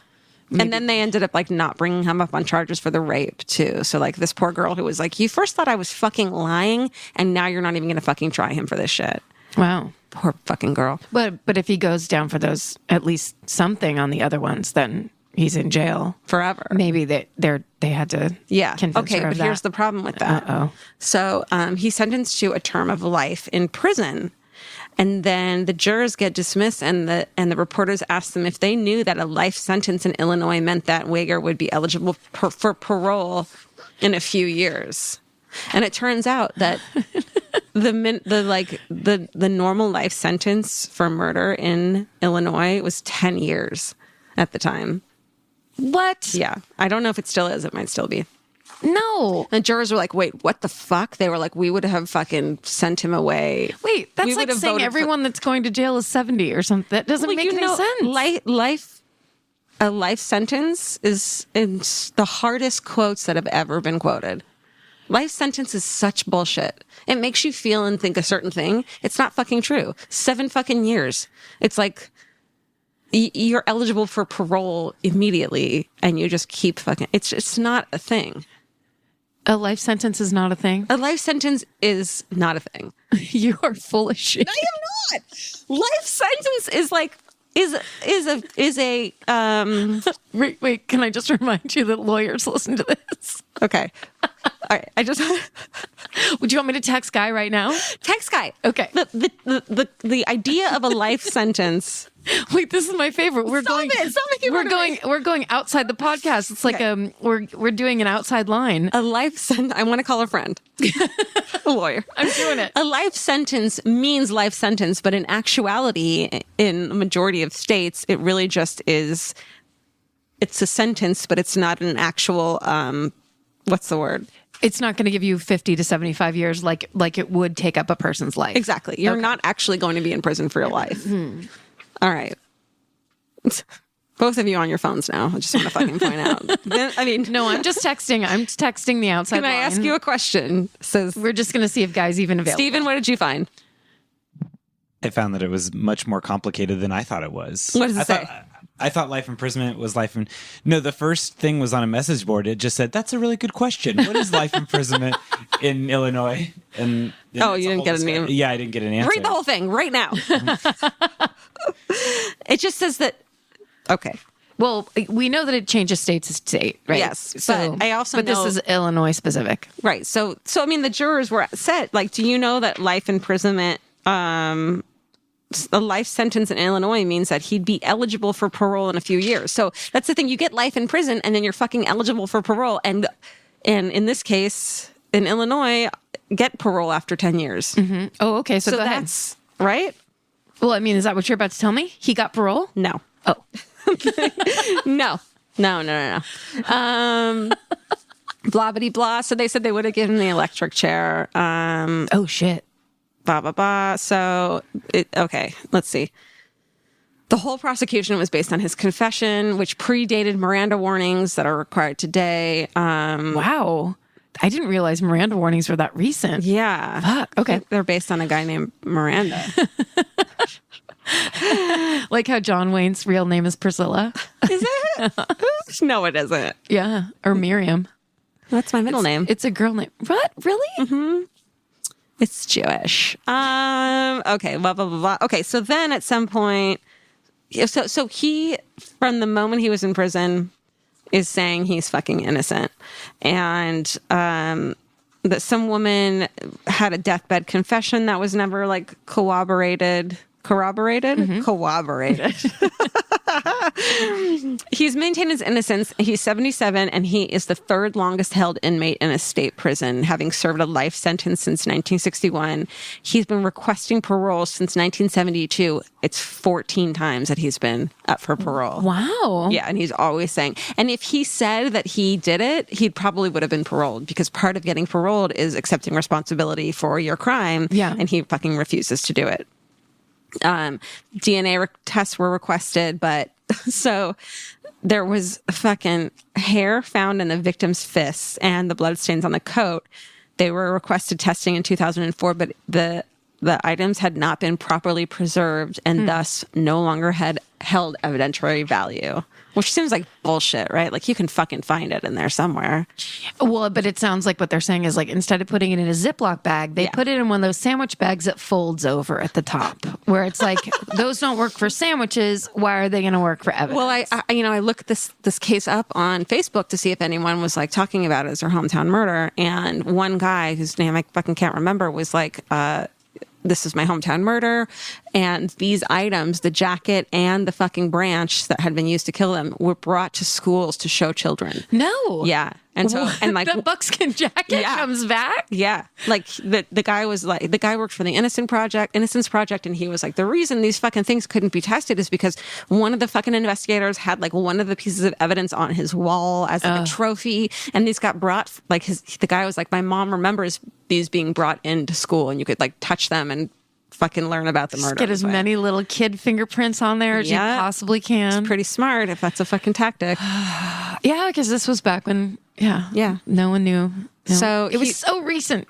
Maybe. And then they ended up like not bringing him up on charges for the rape too. So like this poor girl who was like, you first thought I was fucking lying and now you're not even going to fucking try him for this shit. Wow. Poor fucking girl. But if he goes down for those, at least something on the other ones, then he's in jail forever. Maybe they had to convince okay, her of but that. here's the problem with that. So he's sentenced to a term of life in prison. And then the jurors get dismissed, and the reporters ask them if they knew that a life sentence in Illinois meant that Wager would be eligible for parole in a few years. And it turns out that the normal life sentence for murder in Illinois was 10 years at the time. What? Yeah, I don't know if it still is. It might still be. No. And jurors were like, wait, what the fuck? They were like, we would have fucking sent him away. Wait, that's like saying everyone that's going to jail is 70 or something. That doesn't make any sense. A life sentence is in the hardest quotes that have ever been quoted. Life sentence is such bullshit. It makes you feel and think a certain thing. It's not fucking true. 7 fucking years. It's like you're eligible for parole immediately and you just keep fucking... It's not a thing. A life sentence is not a thing? A life sentence is not a thing. You are full of shit. I am not. Life sentence is like is a Wait, can I just remind you that lawyers listen to this? Okay. All right. Would you want me to text Guy right now? Text Guy. Okay. The idea of a life sentence. Wait, this is my favorite. We're Stop making fun of me. We're going outside the podcast. It's like we're doing an outside line. A life sentence. I want to call a friend. A lawyer. I'm doing it. A life sentence means life sentence, but in actuality, in the majority of states, it really just is. It's a sentence, but it's not an actual. What's the word? It's not going to give you 50 to 75 years like it would take up a person's life. Exactly. You're not actually going to be in prison for your life. All right. Both of you on your phones now. I just want to fucking point out. No, I'm just texting. I'm texting the outside Can I line. ask you a question? Says we're just going to see if Guy's even available. Steven, what did you find? I found that it was much more complicated than I thought it was. What does it say? I thought life imprisonment was life in... No, the first thing was on a message board. It just said, that's a really good question. What is life imprisonment in Illinois? And you didn't get an answer. Yeah, I didn't get an answer. Read the whole thing right now. It just says that... Okay. Well, we know that it changes state to state, right? Yes. But I also know... this is Illinois specific. Right. So I mean, the jurors were set. Like, do you know that life imprisonment... a life sentence in Illinois means that he'd be eligible for parole in a few years. So that's the thing. You get life in prison and then you're fucking eligible for parole. And in this case, in Illinois, get parole after 10 years. Mm-hmm. Oh, okay. So go ahead. That's right. Well, I mean, is that what you're about to tell me? He got parole? No. Oh. No. Blah, bitty, blah. So they said they would have given him the electric chair. Oh, shit. Blah, blah, blah. So, okay, let's see. The whole prosecution was based on his confession, which predated Miranda warnings that are required today. Wow. I didn't realize Miranda warnings were that recent. Yeah. Fuck. Okay. They're based on a guy named Miranda. Like how John Wayne's real name is Priscilla. Is it? No, it isn't. Yeah. Or Miriam. That's my middle name. It's a girl name. What? Really? Mm-hmm. It's Jewish. Okay, blah, blah, blah, blah. Okay, so then at some point, so he, from the moment he was in prison, is saying he's fucking innocent. And that some woman had a deathbed confession that was never, like, corroborated. Mm-hmm. Corroborated. He's maintained his innocence. He's 77, and he is the third longest held inmate in a state prison, having served a life sentence since 1961. He's been requesting parole since 1972. It's 14 times that he's been up for parole. Wow. Yeah, and he's always saying, and if he said that he did it, he probably would have been paroled, because part of getting paroled is accepting responsibility for your crime. Yeah. And he fucking refuses to do it. DNA tests were requested, but so there was fucking hair found in the victim's fists and the bloodstains on the coat. They were requested testing in 2004, but the items had not been properly preserved and thus no longer had held evidentiary value, which seems like bullshit, right? Like you can fucking find it in there somewhere. Well, but it sounds like what they're saying is like instead of putting it in a Ziploc bag, they put it in one of those sandwich bags that folds over at the top, where it's like those don't work for sandwiches. Why are they going to work for evidence? Well, I looked this case up on Facebook to see if anyone was like talking about it as their hometown murder, and one guy whose name I fucking can't remember was like, this is my hometown murder, and these items, the jacket and the fucking branch that had been used to kill them, were brought to schools to show children. No. Yeah. And so, and like the buckskin jacket comes back. Yeah. Like the guy was like, the guy worked for the Innocence Project, and he was like, the reason these fucking things couldn't be tested is because one of the fucking investigators had like one of the pieces of evidence on his wall as like a trophy, and these got brought, like the guy was like, my mom remembers these being brought into school, and you could like touch them and fucking learn about the murder. Just get as many little kid fingerprints on there as you possibly can. It's pretty smart if that's a fucking tactic. Yeah, because this was back when, no one knew. No. So it was so recent.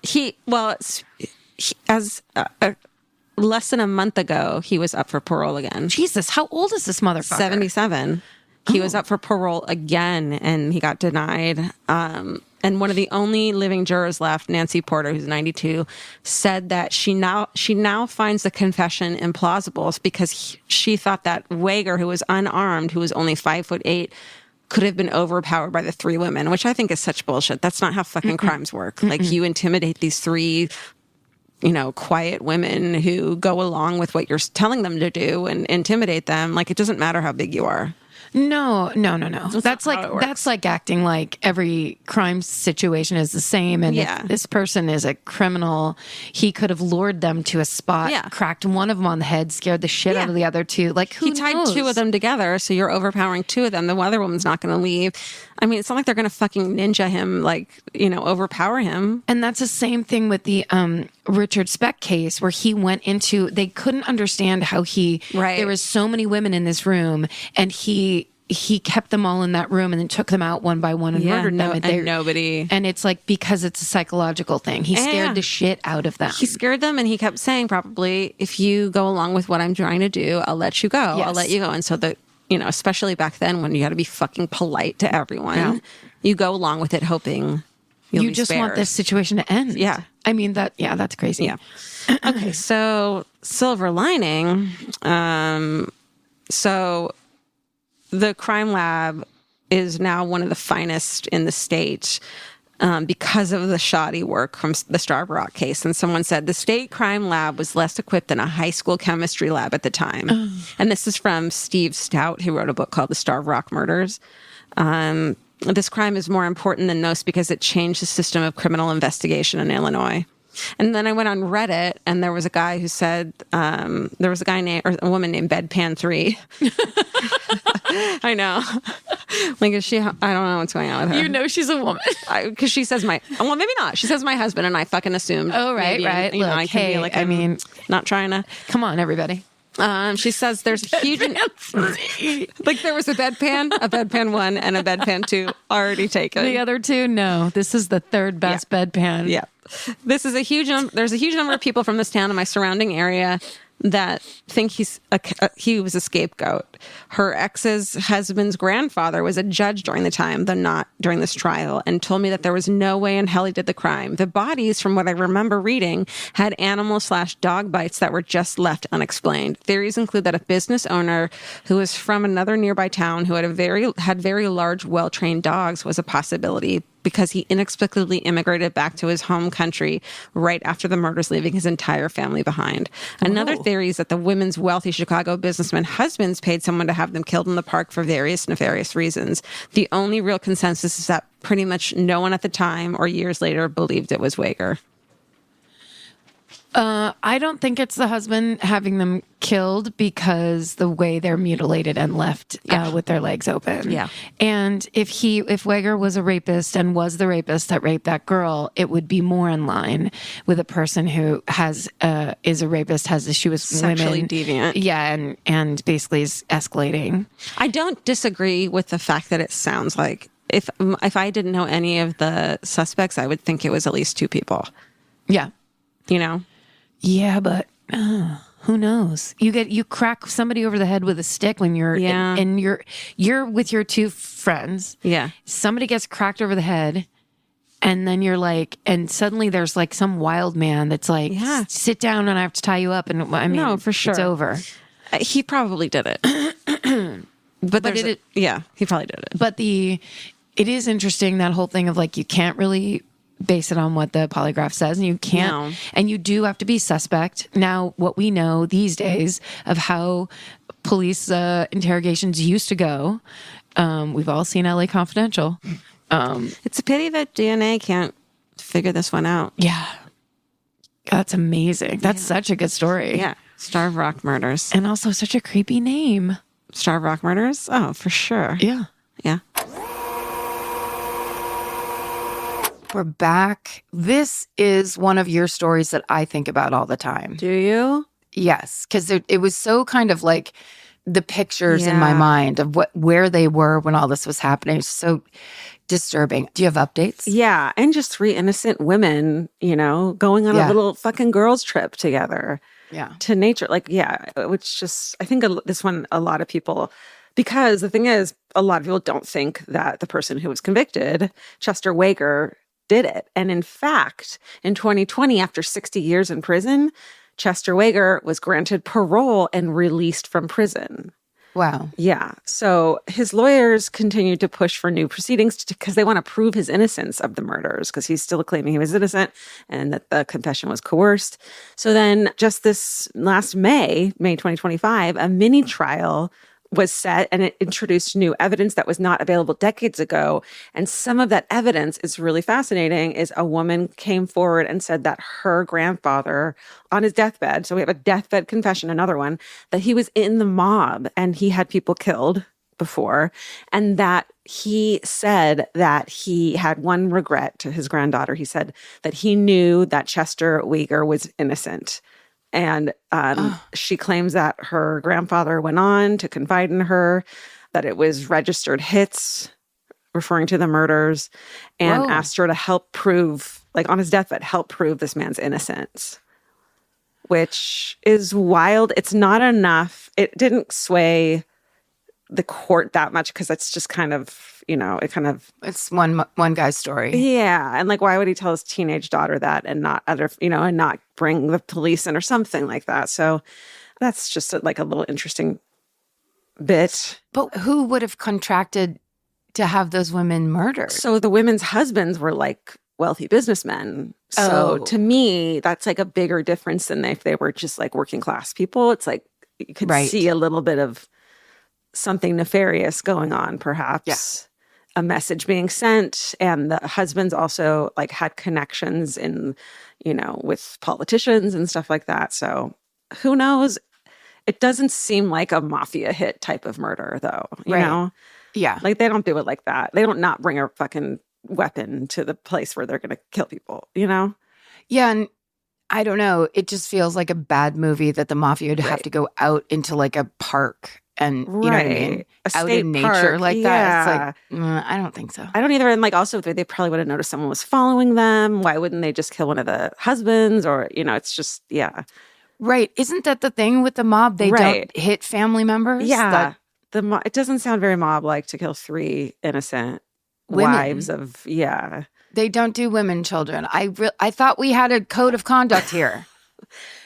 Less than a month ago, he was up for parole again. Jesus, how old is this motherfucker? 77. He was up for parole again, and he got denied. And one of the only living jurors left, Nancy Porter, who's 92, said that she now finds the confession implausible because she thought that Wager, who was unarmed, who was only 5'8", could have been overpowered by the three women, which I think is such bullshit. That's not how fucking crimes work. Like you intimidate these three, quiet women who go along with what you're telling them to do and intimidate them. Like it doesn't matter how big you are. No. That's like acting like every crime situation is the same. And if this person is a criminal, he could have lured them to a spot, cracked one of them on the head, scared the shit out of the other two. Like who He tied knows? two of them together, so you're overpowering two of them. The other woman's not going to leave. I mean, it's not like they're going to fucking ninja him, overpower him. And that's the same thing with the Richard Speck case, where he went into, they couldn't understand how there was so many women in this room, and he kept them all in that room and then took them out one by one and murdered them. And nobody. And it's like, because it's a psychological thing. He scared the shit out of them. He scared them, and he kept saying, probably, if you go along with what I'm trying to do, I'll let you go. Yes. I'll let you go. And so especially back then when you got to be fucking polite to everyone, you go along with it hoping you'll be just spared. want this situation to end. Yeah. I mean, that's crazy. Yeah. Okay. So silver lining. So the crime lab is now one of the finest in the state because of the shoddy work from the Starved Rock case. And someone said the state crime lab was less equipped than a high school chemistry lab at the time. And this is from Steve Stout, who wrote a book called The Starved Rock Murders. This crime is more important than most because it changed the system of criminal investigation in Illinois. And then I went on Reddit, and there was a guy who said there was a woman named Bedpan 3. I know. Like, is she? I don't know what's going on with her. You know she's a woman. Because she says maybe not. She says my husband, and I fucking assumed. Oh, right. Look, I can be like, not trying to. Come on, everybody. She says there's a huge, like there was a bedpan 1 and a bedpan 2 already taken. The other two, no. This is the third best bedpan. Yeah. This is there's a huge number of people from this town and my surrounding area that think he was a scapegoat. Her ex's husband's grandfather was a judge during the time, though not during this trial, and told me that there was no way in hell he did the crime. The bodies, from what I remember reading, had animal/dog bites that were just left unexplained. Theories include that a business owner who was from another nearby town who had very large, well-trained dogs was a possibility, because he inexplicably immigrated back to his home country right after the murders, leaving his entire family behind. Another theory is that the women's wealthy Chicago businessmen husbands paid someone to have them killed in the park for various nefarious reasons. The only real consensus is that pretty much no one at the time or years later believed it was Wager. I don't think it's the husband having them killed, because the way they're mutilated and left with their legs open. Yeah. And if Wager was a rapist and was the rapist that raped that girl, it would be more in line with a person who is a rapist, has issues with Sexually women. deviant. Yeah, and basically is escalating. I don't disagree with the fact that it sounds like, if I didn't know any of the suspects, I would think it was at least two people. Yeah. You know? Yeah, but Who knows? You crack somebody over the head with a stick when you're and you're with your two friends. Yeah. Somebody gets cracked over the head, and then you're like, and suddenly there's like some wild man that's like, sit down and I have to tie you up. And I mean, no, for sure. It's over. He probably did it. but he probably did it. But it is interesting, that whole thing of like, you can't really base it on what the polygraph says, and you can't, and you do have to be suspect. Now, what we know these days of how police interrogations used to go, we've all seen LA Confidential. It's a pity that DNA can't figure this one out. Yeah. That's amazing. That's such a good story. Yeah. Starved Rock Murders. And also such a creepy name. Starved Rock Murders? Oh, for sure. Yeah. Yeah. We're back. This is one of your stories that I think about all the time. Do you? Yes, because it was so kind of like the pictures in my mind of where they were when all this was happening. It was so disturbing. Do you have updates? Yeah, and just 3 innocent women, going on a little fucking girls' trip together. Yeah. To nature. Which just, I think this one, a lot of people, because the thing is, a lot of people don't think that the person who was convicted, Chester Wager, did it. And in fact, in 2020, after 60 years in prison, Chester Wager was granted parole and released from prison. Wow. Yeah. So his lawyers continued to push for new proceedings because they want to prove his innocence of the murders, because he's still claiming he was innocent and that the confession was coerced. So then just this last May 2025, a mini trial was set, and it introduced new evidence that was not available decades ago. And some of that evidence is really fascinating. Is a woman came forward and said that her grandfather on his deathbed, so we have a deathbed confession, another one, that he was in the mob and he had people killed before, and that he said that he had one regret to his granddaughter. He said that he knew that Chester Wager was innocent. And she claims that her grandfather went on to confide in her, that it was registered hits, referring to the murders, and asked her to help prove, like on his deathbed, help prove this man's innocence, which is wild. It's not enough. It didn't sway the court that much because it's just kind of, it's one guy's story. Yeah. And like, why would he tell his teenage daughter that and not other, and not bring the police in or something like that? So that's just a little interesting bit. But who would have contracted to have those women murdered? So the women's husbands were like wealthy businessmen. So to me, that's like a bigger difference than if they were just like working class people. It's like you could see a little bit of something nefarious going on, perhaps. Yeah. A message being sent, and the husbands also like had connections in, with politicians and stuff like that. So who knows? It doesn't seem like a mafia hit type of murder, though. You know? Yeah. Like they don't do it like that. They don't not bring a fucking weapon to the place where they're going to kill people, Yeah, and I don't know. It just feels like a bad movie that the mafia would have to go out into like a park and, you know what I mean? Out in nature like that. It's like, I don't think so. I don't either. And like also they probably would have noticed someone was following them. Why wouldn't they just kill one of the husbands? Or, it's just, Right. Isn't that the thing with the mob? They don't hit family members? Yeah. It doesn't sound very mob-like to kill 3 innocent wives of, They don't do women, children. I thought we had a code of conduct here.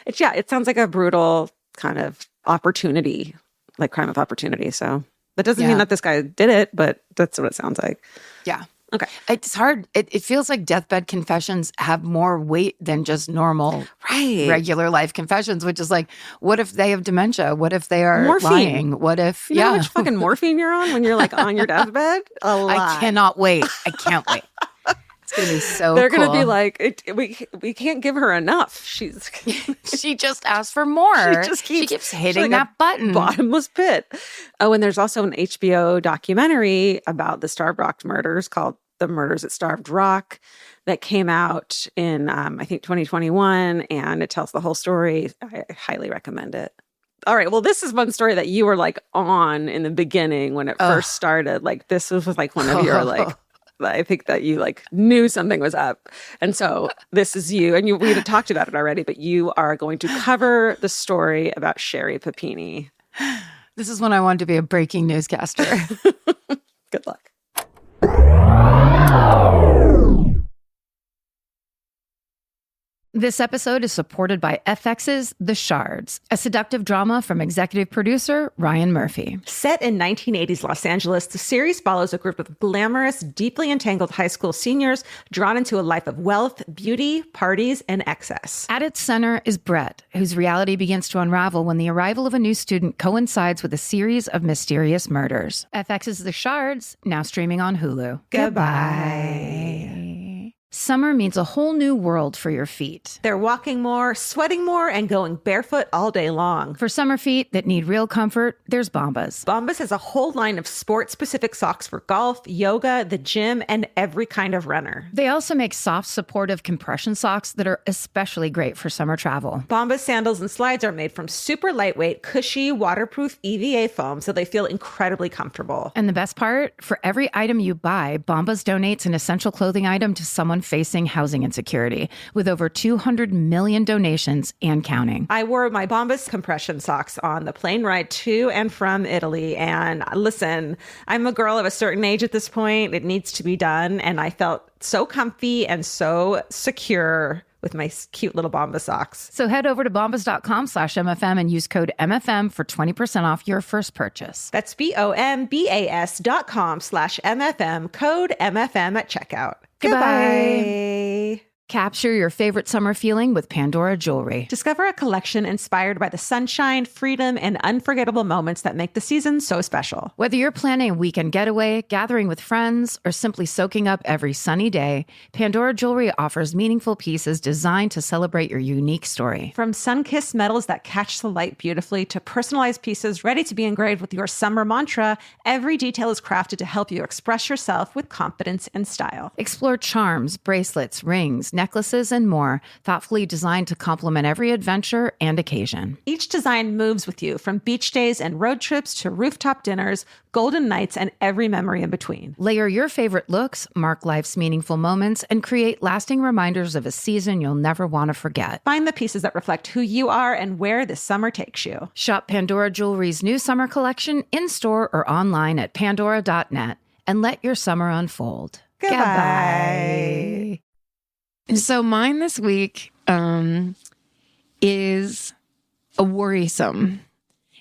It sounds like a brutal kind of opportunity, like crime of opportunity. So that doesn't mean that this guy did it, but that's what it sounds like. Yeah. Okay. It's hard. It feels like deathbed confessions have more weight than just normal, regular life confessions, which is like, what if they have dementia? What if they are lying? What if, you know how much fucking morphine you're on when you're like on your deathbed? A lot. I cannot wait. I can't wait. It's going to be so They're cool. going to be like, we can't give her enough. She just asked for more. She keeps hitting that button. Bottomless pit. Oh, and there's also an HBO documentary about the Starved Rock murders called The Murders at Starved Rock that came out in, I think, 2021. And it tells the whole story. I highly recommend it. All right. Well, this is one story that you were like on in the beginning when it first started. Like this was like one of your like I think that you like knew something was up. And so this is you, and we had talked about it already, but you are going to cover the story about Sherri Papini. This is when I wanted to be a breaking newscaster. Good luck. This episode is supported by FX's The Shards, a seductive drama from executive producer Ryan Murphy. Set in 1980s Los Angeles, the series follows a group of glamorous, deeply entangled high school seniors drawn into a life of wealth, beauty, parties, and excess. At its center is Brett, whose reality begins to unravel when the arrival of a new student coincides with a series of mysterious murders. FX's The Shards, now streaming on Hulu. Goodbye. Summer means a whole new world for your feet. They're walking more, sweating more, and going barefoot all day long. For summer feet that need real comfort, there's Bombas. Bombas has a whole line of sport-specific socks for golf, yoga, the gym, and every kind of runner. They also make soft, supportive compression socks that are especially great for summer travel. Bombas sandals and slides are made from super lightweight, cushy, waterproof EVA foam, so they feel incredibly comfortable. And the best part, for every item you buy, Bombas donates an essential clothing item to someone facing housing insecurity, with over 200 million donations and counting. I wore my Bombas compression socks on the plane ride to and from Italy. And listen, I'm a girl of a certain age at this point. It needs to be done. And I felt so comfy and so secure with my cute little Bombas socks. So head over to bombas.com/MFM and use code MFM for 20% off your first purchase. That's BOMBAS.com/MFM, code MFM at checkout. Goodbye. Capture your favorite summer feeling with Pandora Jewelry. Discover a collection inspired by the sunshine, freedom, and unforgettable moments that make the season so special. Whether you're planning a weekend getaway, gathering with friends, or simply soaking up every sunny day, Pandora Jewelry offers meaningful pieces designed to celebrate your unique story. From sun-kissed metals that catch the light beautifully to personalized pieces ready to be engraved with your summer mantra, every detail is crafted to help you express yourself with confidence and style. Explore charms, bracelets, rings, necklaces, and more, thoughtfully designed to complement every adventure and occasion. Each design moves with you, from beach days and road trips to rooftop dinners, golden nights, and every memory in between. Layer your favorite looks, mark life's meaningful moments, and create lasting reminders of a season you'll never want to forget. Find the pieces that reflect who you are and where this summer takes you. Shop Pandora Jewelry's new summer collection in-store or online at pandora.net and let your summer unfold. Goodbye. So mine this week is a worrisome,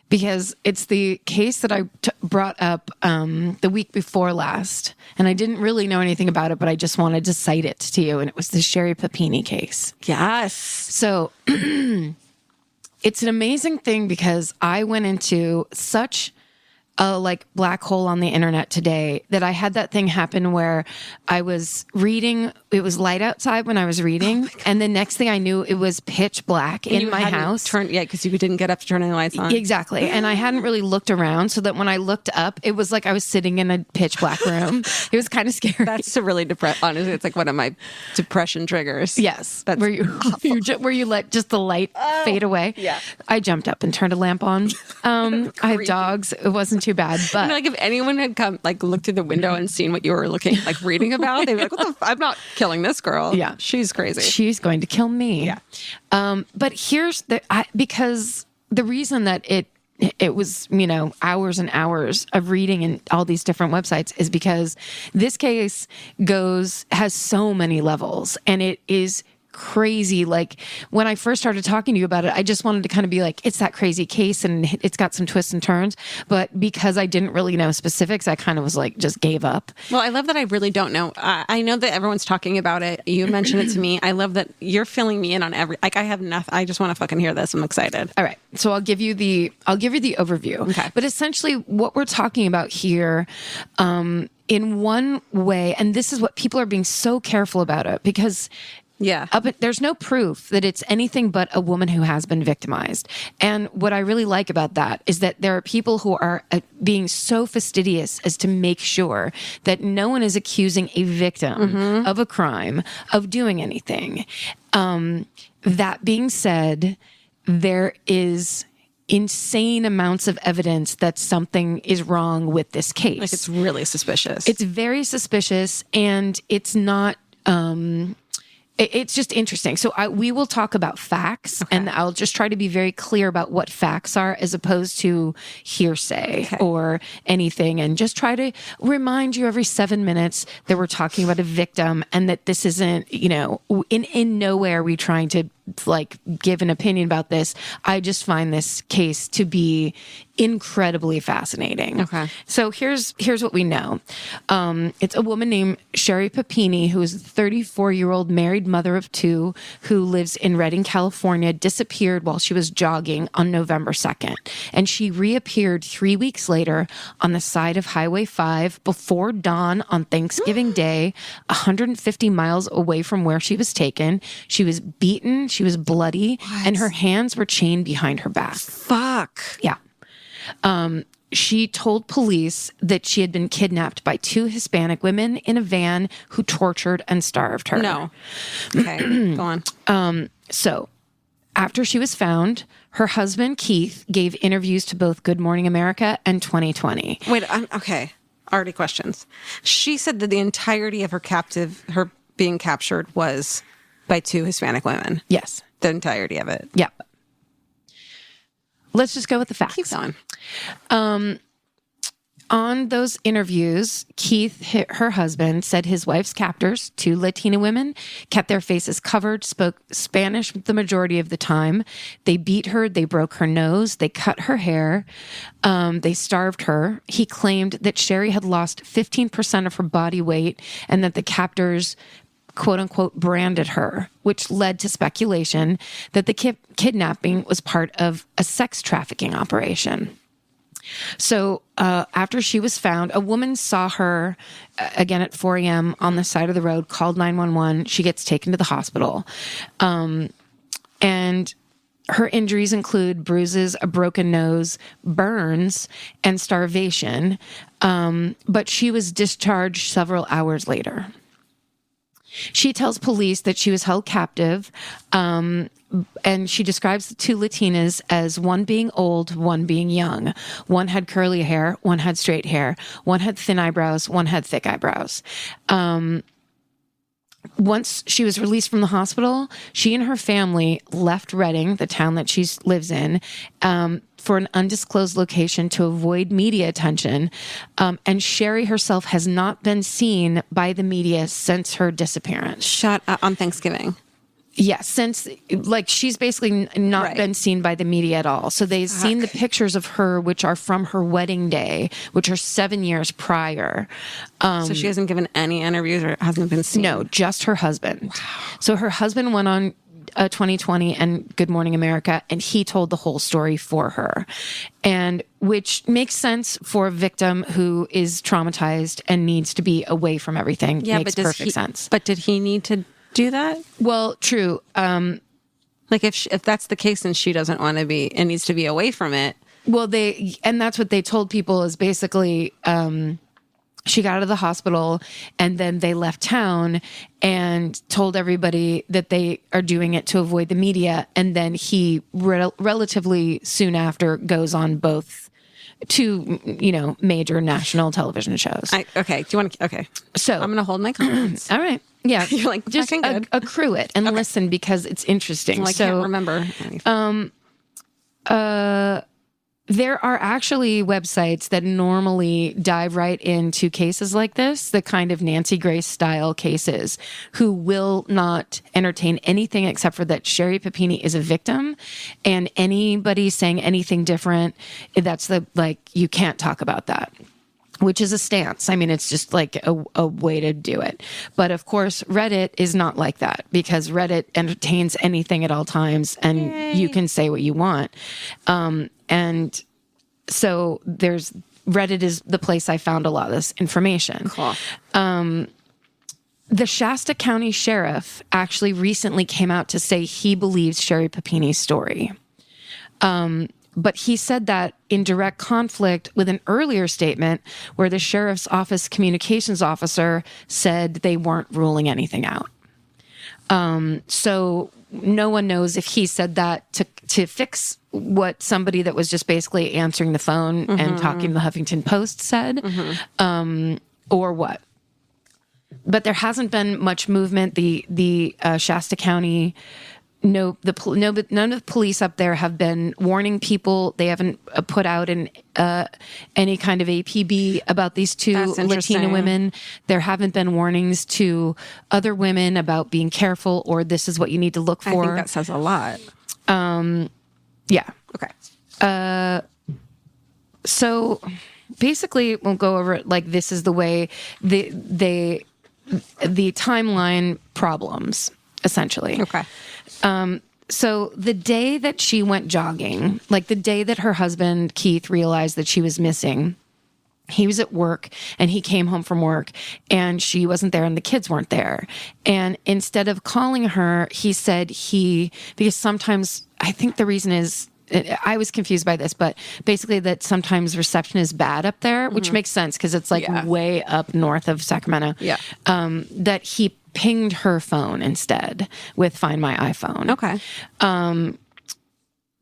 because it's the case that I brought up the week before last, and I didn't really know anything about it, but I just wanted to cite it to you, and it was the Sherri Papini case. Yes. So it's an amazing thing, because I went into such a black hole on the internet today that I had that thing happen where I was reading. It was light outside when I was reading, and the next thing I knew, it was pitch black in my house. Because you didn't get up to turn any lights on. Exactly. And I hadn't really looked around, so that when I looked up, it was like I was sitting in a pitch black room. It was kind of scary. That's a really honestly, it's like one of my depression triggers. Yes. That's where you let just the light fade away. Yeah. I jumped up and turned a lamp on. I have dogs. It wasn't too bad, but if anyone had come, looked through the window and seen what you were reading about, they'd be like, "What the? I'm not killing this girl. Yeah, she's crazy. She's going to kill me." Yeah. But here's because the reason that it was, hours and hours of reading in all these different websites is because this case has so many levels, and it is crazy. When I first started talking to you about it, I just wanted to kind of be like, it's that crazy case and it's got some twists and turns. But because I didn't really know specifics, I kind of was just gave up. Well, I love that I really don't know. I know that everyone's talking about it. You mentioned it to me. I love that you're filling me in on every, I have nothing. I just want to fucking hear this. I'm excited. All right. So I'll give you the overview. Okay. But essentially what we're talking about here, in one way, and this is what people are being so careful about it, because there's no proof that it's anything but a woman who has been victimized. And what I really like about that is that there are people who are being so fastidious as to make sure that no one is accusing a victim of a crime of doing anything. That being said, there is insane amounts of evidence that something is wrong with this case. Like, it's really suspicious. It's very suspicious, and it's not. It's just interesting. So we will talk about facts, and I'll just try to be very clear about what facts are as opposed to hearsay or anything, and just try to remind you every 7 minutes that we're talking about a victim and that this isn't, in no way are we trying to like give an opinion about this. I just find this case to be incredibly fascinating. Okay. So here's what we know. It's a woman named Sherri Papini, who is a 34-year-old married mother of 2 who lives in Redding, California, disappeared while she was jogging on November 2nd. And she reappeared 3 weeks later on the side of Highway 5 before dawn on Thanksgiving Day, 150 miles away from where she was taken. She was beaten. She was bloody, and her hands were chained behind her back. Fuck. Yeah. She told police that she had been kidnapped by 2 Hispanic women in a van who tortured and starved her. No. Okay, go on. So after she was found, her husband, Keith, gave interviews to both Good Morning America and 2020. Wait, okay. Already questions. She said that the entirety of her being captured was by 2 Hispanic women. Yes. The entirety of it. Yeah. Let's just go with the facts. Keep going. On those interviews, Keith, her husband, said his wife's captors, 2 Latina women, kept their faces covered, spoke Spanish the majority of the time. They beat her. They broke her nose. They cut her hair. They starved her. He claimed that Sherri had lost 15% of her body weight and that the captors, quote unquote, branded her, which led to speculation that the kidnapping was part of a sex trafficking operation. So after she was found, a woman saw her again at 4 a.m. on the side of the road, called 911. She gets taken to the hospital. And her injuries include bruises, a broken nose, burns, and starvation. But she was discharged several hours later. She tells police that she was held captive, and she describes the 2 Latinas as one being old, one being young. One had curly hair, one had straight hair, one had thin eyebrows, one had thick eyebrows. Once she was released from the hospital, she and her family left Redding, the town that she lives in, for an undisclosed location to avoid media attention. And Sherri herself has not been seen by the media since her disappearance. Shut up on Thanksgiving. Yeah, since she's basically not been seen by the media at all. So they've seen the pictures of her, which are from her wedding day, which are 7 years prior. So she hasn't given any interviews or hasn't been seen? No, just her husband. Wow. So her husband went on 2020 and Good Morning America, and he told the whole story for her, and which makes sense for a victim who is traumatized and needs to be away from everything. Yeah, makes perfect sense. But did he need to do that? Well, true. If that's the case, and she doesn't want to be and needs to be away from it. Well, and that's what they told people is basically, she got out of the hospital and then they left town and told everybody that they are doing it to avoid the media. And then he relatively soon after goes on both 2, major national television shows. Okay. Do you want to? Okay. So I'm going to hold my comments. All right. Yeah. You're like, just accrue it and listen because it's interesting. Well, I can't remember anything. There are actually websites that normally dive right into cases like this, the kind of Nancy Grace style cases, who will not entertain anything except for that Sherri Papini is a victim, and anybody saying anything different, that's you can't talk about that. Which is a stance. I mean, it's just like a way to do it. But of course, Reddit is not like that because Reddit entertains anything at all times and you can say what you want. And so Reddit is the place I found a lot of this information. Cool. The Shasta County Sheriff actually recently came out to say he believes Sherri Papini's story. But he said that in direct conflict with an earlier statement where the sheriff's office communications officer said they weren't ruling anything out. So no one knows if he said that to fix what somebody that was just basically answering the phone and talking to the Huffington Post said, or what. But there hasn't been much movement. The Shasta County, none of the police up there have been warning people. They haven't put out any kind of APB about these two Latina women. There haven't been warnings to other women about being careful or this is what you need to look for. I think that says a lot. Yeah. Okay. So basically, we'll go over it like this is the way the timeline problems, essentially. Okay. So the day that she went jogging, like the day that her husband, Keith, realized that she was missing, he was at work and he came home from work and she wasn't there and the kids weren't there. And instead of calling her, he said because sometimes I think the reason is, I was confused by this, but basically that sometimes reception is bad up there, which makes sense because it's like way up north of Sacramento. Yeah. That he pinged her phone instead with Find My iPhone. Okay.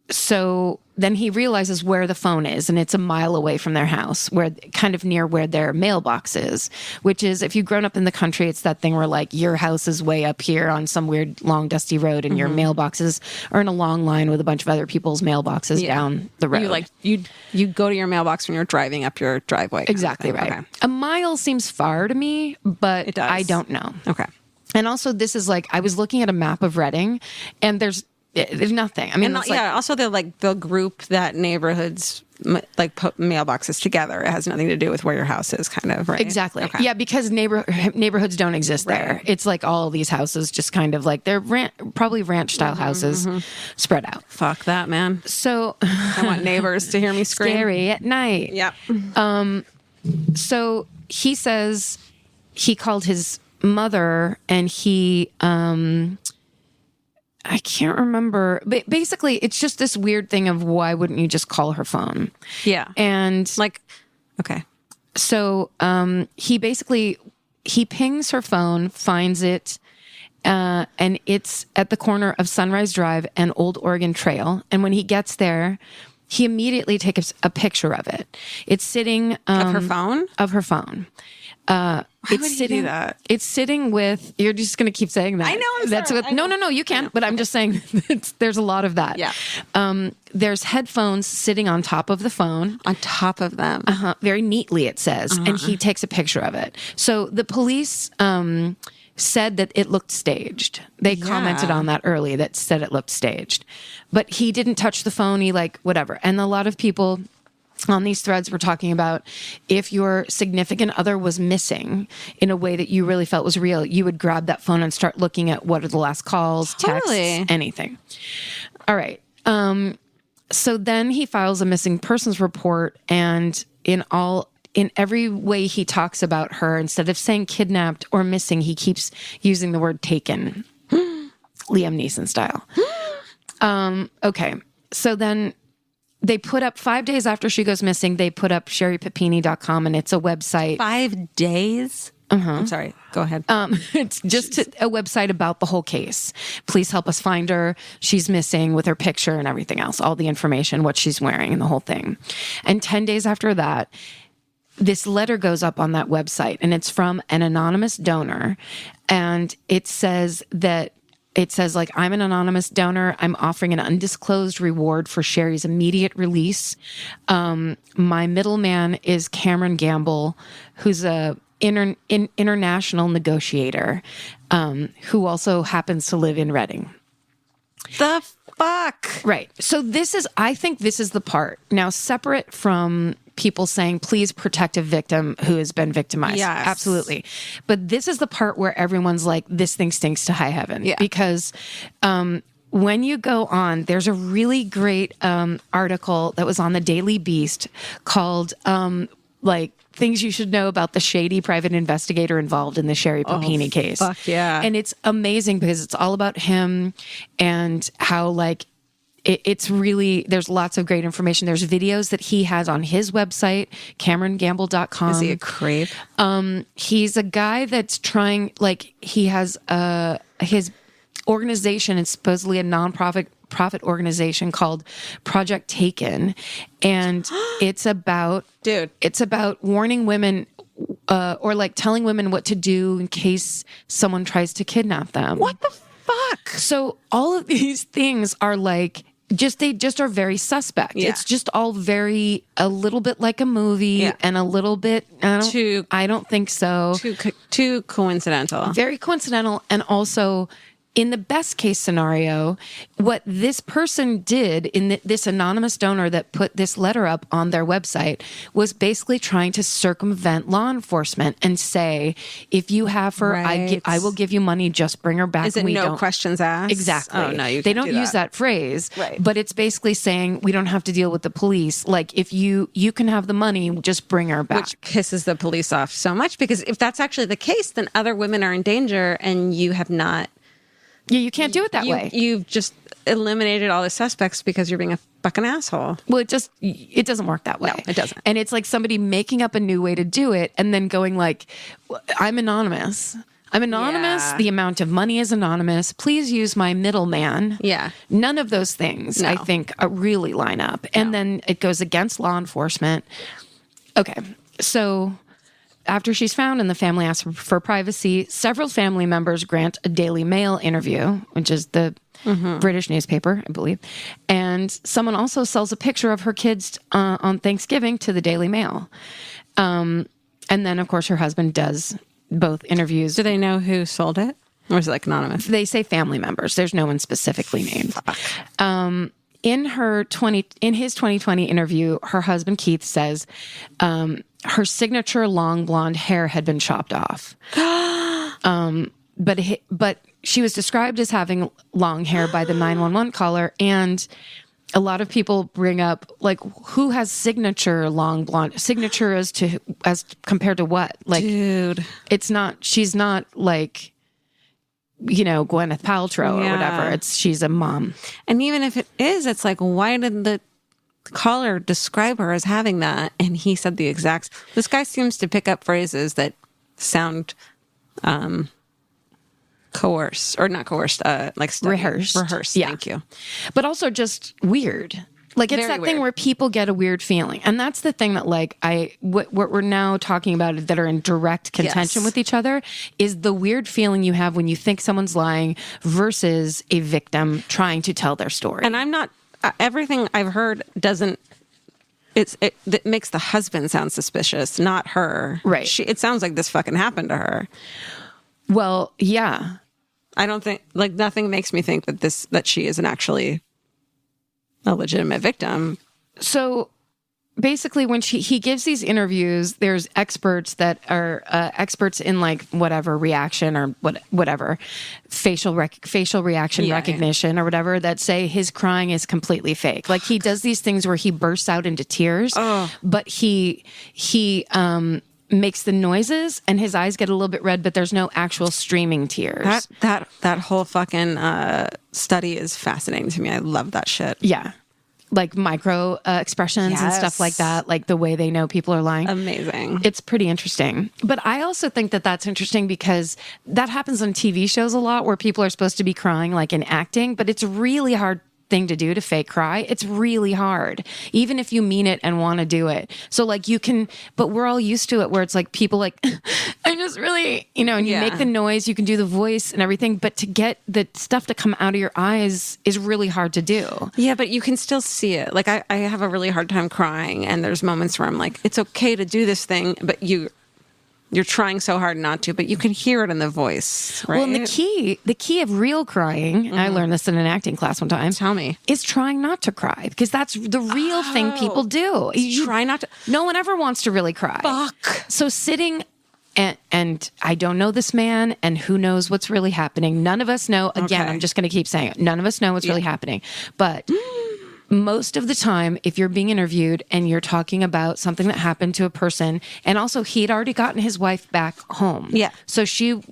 So then he realizes where the phone is, and it's a mile away from their house, where kind of near where their mailbox is, which is, if you've grown up in the country, it's that thing where like your house is way up here on some weird long dusty road and your mailboxes are in a long line with a bunch of other people's mailboxes down the road. You go to your mailbox when you're driving up your driveway. Exactly right. Okay. A mile seems far to me, but It does. I don't know. Okay. And also this is like, I was looking at a map of Reading and there's nothing. I mean, And also they'll group that neighborhoods put mailboxes together. It has nothing to do with where your house is, kind of, right? Exactly. Okay. Yeah, because neighborhoods don't exist there. It's like all these houses just kind of like they're probably ranch style houses spread out. Fuck that, man. So I want neighbors to hear me scream. scary at night. Yep. So he says he called his mother and he I can't remember, but basically it's just this weird thing of why wouldn't you just call her phone? Yeah. And okay. so he pings her phone, finds it, and it's at the corner of Sunrise Drive and Old Oregon Trail. And when he gets there, he immediately takes a picture of it. It's sitting Of her phone? Of her phone. Why would he do that? It's sitting with. You're just going to keep saying that. I know. I'm That's sorry. what. No. You can't. But I'm just saying. There's a lot of that. Yeah. There's headphones sitting on top of the phone. On top of them. Very neatly, it says, and he takes a picture of it. So the police said that it looked staged. They commented on that early. That said it looked staged, but he didn't touch the phone. He whatever. And a lot of people on these threads were talking about if your significant other was missing in a way that you really felt was real, you would grab that phone and start looking at what are the last calls, texts, anything. All right. So then he files a missing persons report, and in every way he talks about her, instead of saying kidnapped or missing, he keeps using the word taken. Liam Neeson style. Okay. So then they put up 5 days after she goes missing, they put up sherrypapini.com, and it's a website. 5 days? I'm sorry. Go ahead. It's just a website about the whole case. Please help us find her. She's missing, with her picture and everything else, all the information, what she's wearing and the whole thing. And 10 days after that, this letter goes up on that website, and it's from an anonymous donor. And it says I'm an anonymous donor. I'm offering an undisclosed reward for Sherri's immediate release. My middleman is Cameron Gamble, who's a international negotiator, who also happens to live in Reading. The fuck? Right. So I think this is the part now, separate from people saying, please protect a victim who has been victimized. Yes. Absolutely. But this is the part where everyone's like, this thing stinks to high heaven. Yeah. Because when you go on, there's a really great article that was on the Daily Beast called things you should know about the shady private investigator involved in the Sherri Papini case. Fuck yeah. And it's amazing because it's all about him and how it's really, there's lots of great information. There's videos that he has on his website, CameronGamble.com. Is he a creep? He's a guy that's trying, he has his organization. It's supposedly a profit organization called Project Taken, and it's about warning women or like telling women what to do in case someone tries to kidnap them. What the fuck? So all of these things are like they just are very suspect. Yeah. It's just all a little bit like a movie and a little bit I don't think so. Too coincidental. Very coincidental, and also in the best case scenario, what this person did this anonymous donor that put this letter up on their website was basically trying to circumvent law enforcement and say, if you have her, I will give you money, just bring her back. Is it no questions asked? Exactly. Oh, no, they don't use that phrase, right. But it's basically saying we don't have to deal with the police. Like if you can have the money, just bring her back. Which pisses the police off so much, because if that's actually the case, then other women are in danger and you have not. Yeah, you can't do it that way. You've just eliminated all the suspects because you're being a fucking asshole. Well, it doesn't work that way. No, it doesn't. And it's like somebody making up a new way to do it and then going like, I'm anonymous. Yeah. The amount of money is anonymous. Please use my middleman. Yeah. None of those things, I think, really line up. And then it goes against law enforcement. Okay, so after she's found and the family asks for privacy, several family members grant a Daily Mail interview, which is the British newspaper, I believe. And someone also sells a picture of her kids on Thanksgiving to the Daily Mail. And then, of course, her husband does both interviews. Do they know who sold it? Or is it like anonymous? They say family members. There's no one specifically named. In his 2020 interview, her husband Keith says her signature long blonde hair had been chopped off. But she was described as having long hair by the 911 caller, and a lot of people bring up like who has signature long blonde signature as compared to what? Like, dude, she's not like, Gwyneth Paltrow or whatever. She's a mom. And even if it is, it's like, why did the caller describe her as having that? And he said the exact. This guy seems to pick up phrases that sound coerced or not coerced, like rehearsed. Yeah. Thank you. But also just weird. Like it's that thing where people get a weird feeling. And that's the thing that what we're now talking about that are in direct contention with each other is the weird feeling you have when you think someone's lying versus a victim trying to tell their story. And I'm not, everything I've heard doesn't, it makes the husband sound suspicious, not her. Right. It sounds like this fucking happened to her. Well, yeah. I don't think, nothing makes me think that she isn't actually a legitimate victim. So basically when he gives these interviews, there's experts that are experts in whatever reaction or whatever facial reaction recognition or whatever that say his crying is completely fake. Like he does these things where he bursts out into tears, but he makes the noises and his eyes get a little bit red, but there's no actual streaming tears. That whole fucking study is fascinating to me. I love that shit. Yeah. Like micro expressions and stuff like that, like the way they know people are lying. Amazing. It's pretty interesting. But I also think that that's interesting because that happens on TV shows a lot where people are supposed to be crying like in acting, but it's really hard thing to do to fake cry. It's really hard, even if you mean it and want to do it. So you can, but we're all used to it where it's like people like, I just really, and you make the noise, you can do the voice and everything, but to get the stuff to come out of your eyes is really hard to do. Yeah, but you can still see it. Like I have a really hard time crying, and there's moments where I'm like, it's okay to do this thing, but you're trying so hard not to, but you can hear it in the voice, right? Well, and the key of real crying, I learned this in an acting class one time. Tell me. Is trying not to cry, because that's the real thing people do. You try not to. No one ever wants to really cry. Fuck. So sitting and I don't know this man, and who knows what's really happening. None of us know. Again, I'm just going to keep saying it. None of us know what's really happening. But most of the time, if you're being interviewed and you're talking about something that happened to a person, and also he'd already gotten his wife back home. Yeah. So she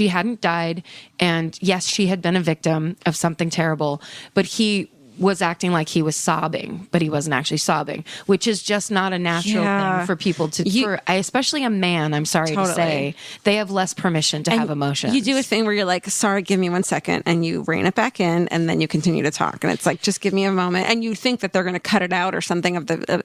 hadn't died, and yes, she had been a victim of something terrible, but he was acting like he was sobbing, but he wasn't actually sobbing, which is just not a natural thing for people to, especially a man, I'm sorry to say, they have less permission to have emotions. You do a thing where you're like, sorry, give me 1 second, and you rein it back in, and then you continue to talk. And it's like, just give me a moment. And you think that they're going to cut it out or something of the...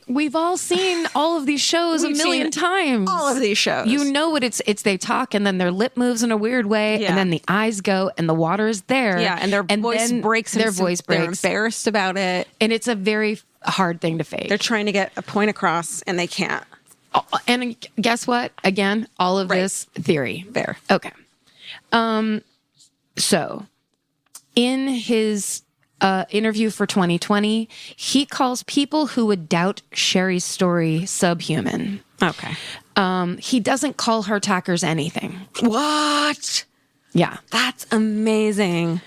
We've all seen all of these shows a million times. All of these shows. You know what it's they talk, and then their lip moves in a weird way, and then the eyes go, and the water is there. Yeah, and their voice breaks. Their voice breaks. They're embarrassed about it. And it's a very hard thing to fake. They're trying to get a point across, and they can't. And guess what? Again, all of this theory. Fair. Okay. So, in his interview for 2020, he calls people who would doubt Sherri's story subhuman. Okay. He doesn't call her attackers anything. What? Yeah. That's amazing.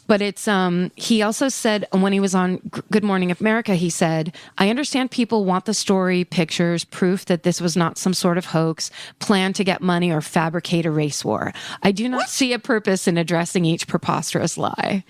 But it's, he also said when he was on Good Morning America, he said, I understand people want the story, pictures, proof that this was not some sort of hoax, plan to get money or fabricate a race war. I do not see a purpose in addressing each preposterous lie.